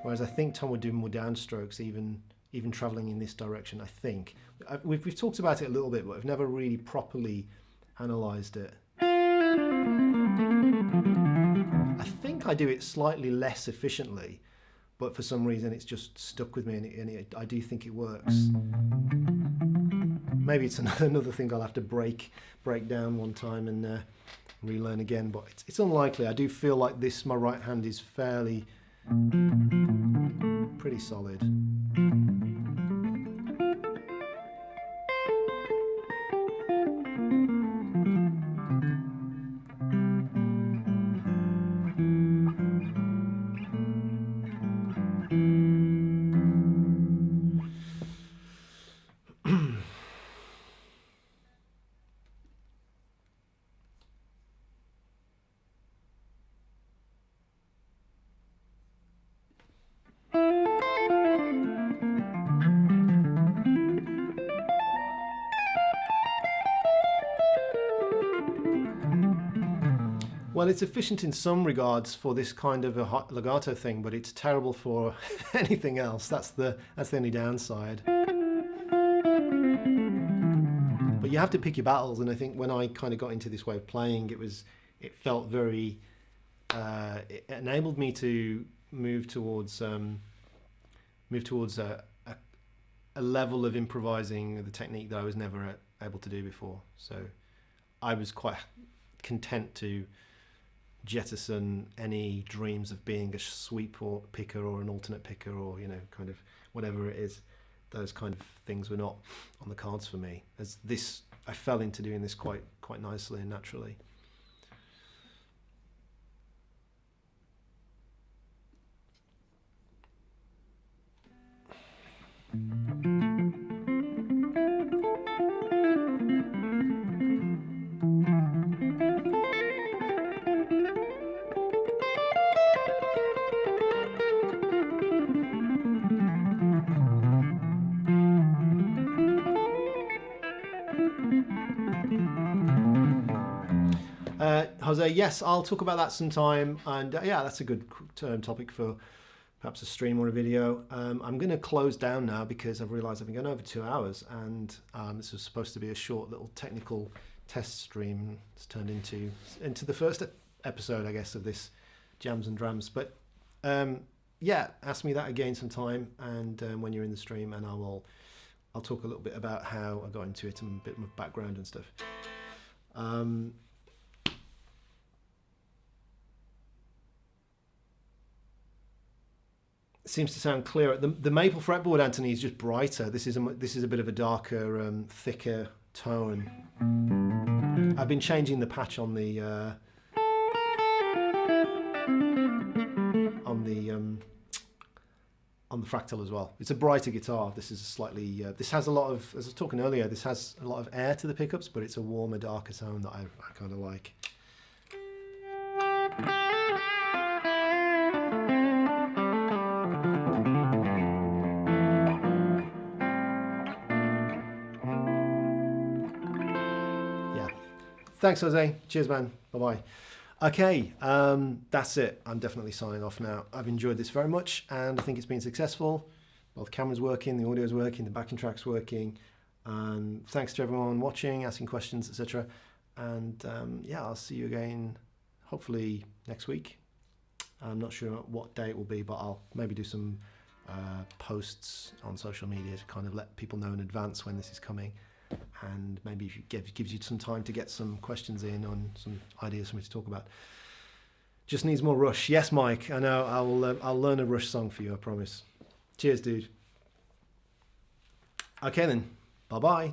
Whereas I think Tom would do more downstrokes, even traveling in this direction, I think. We've talked about it a little bit, but I've never really properly analysed it. I think I do it slightly less efficiently, but for some reason it's just stuck with me, and I do think it works. Maybe it's another thing I'll have to break down one time and relearn again, but it's unlikely. I do feel like my right hand is pretty solid. Well, it's efficient in some regards for this kind of a legato thing, but it's terrible for anything else. That's the only downside. But you have to pick your battles, and I think when I kind of got into this way of playing, it felt very. It enabled me to move towards a level of improvising the technique that I was never able to do before. So I was quite content to jettison any dreams of being a sweep or picker or an alternate picker, or kind of whatever it is. Those kind of things were not on the cards for me, as I fell into doing this quite nicely and naturally. Jose, yes, I'll talk about that sometime, and yeah, that's a good topic for perhaps a stream or a video. I'm going to close down now because I've realised I've been going over 2 hours, and this was supposed to be a short little technical test stream. It's turned into the first episode, I guess, of this Jams and Drams. But yeah, ask me that again sometime, and when you're in the stream, and I'll talk a little bit about how I got into it and a bit of background and stuff. Seems to sound clearer. The maple fretboard, Anthony, is just brighter. This is a bit of a darker, thicker tone. I've been changing the patch on the fractal as well. It's a brighter guitar. This is slightly. This has a lot of, as I was talking earlier, this has a lot of air to the pickups, but it's a warmer, darker tone that I kind of like. Thanks, Jose. Cheers, man. Bye-bye. Okay, that's it. I'm definitely signing off now. I've enjoyed this very much, and I think it's been successful. Well, the camera's working, the audio's working, the backing track's working. And thanks to everyone watching, asking questions, etc. And yeah, I'll see you again, hopefully next week. I'm not sure what day it will be, but I'll maybe do some posts on social media to kind of let people know in advance when this is coming. And maybe if it gives you some time to get some questions in on some ideas for me to talk about. Just needs more Rush. Yes, Mike, I know. I'll learn a Rush song for you, I promise. Cheers, dude. Okay then, bye-bye.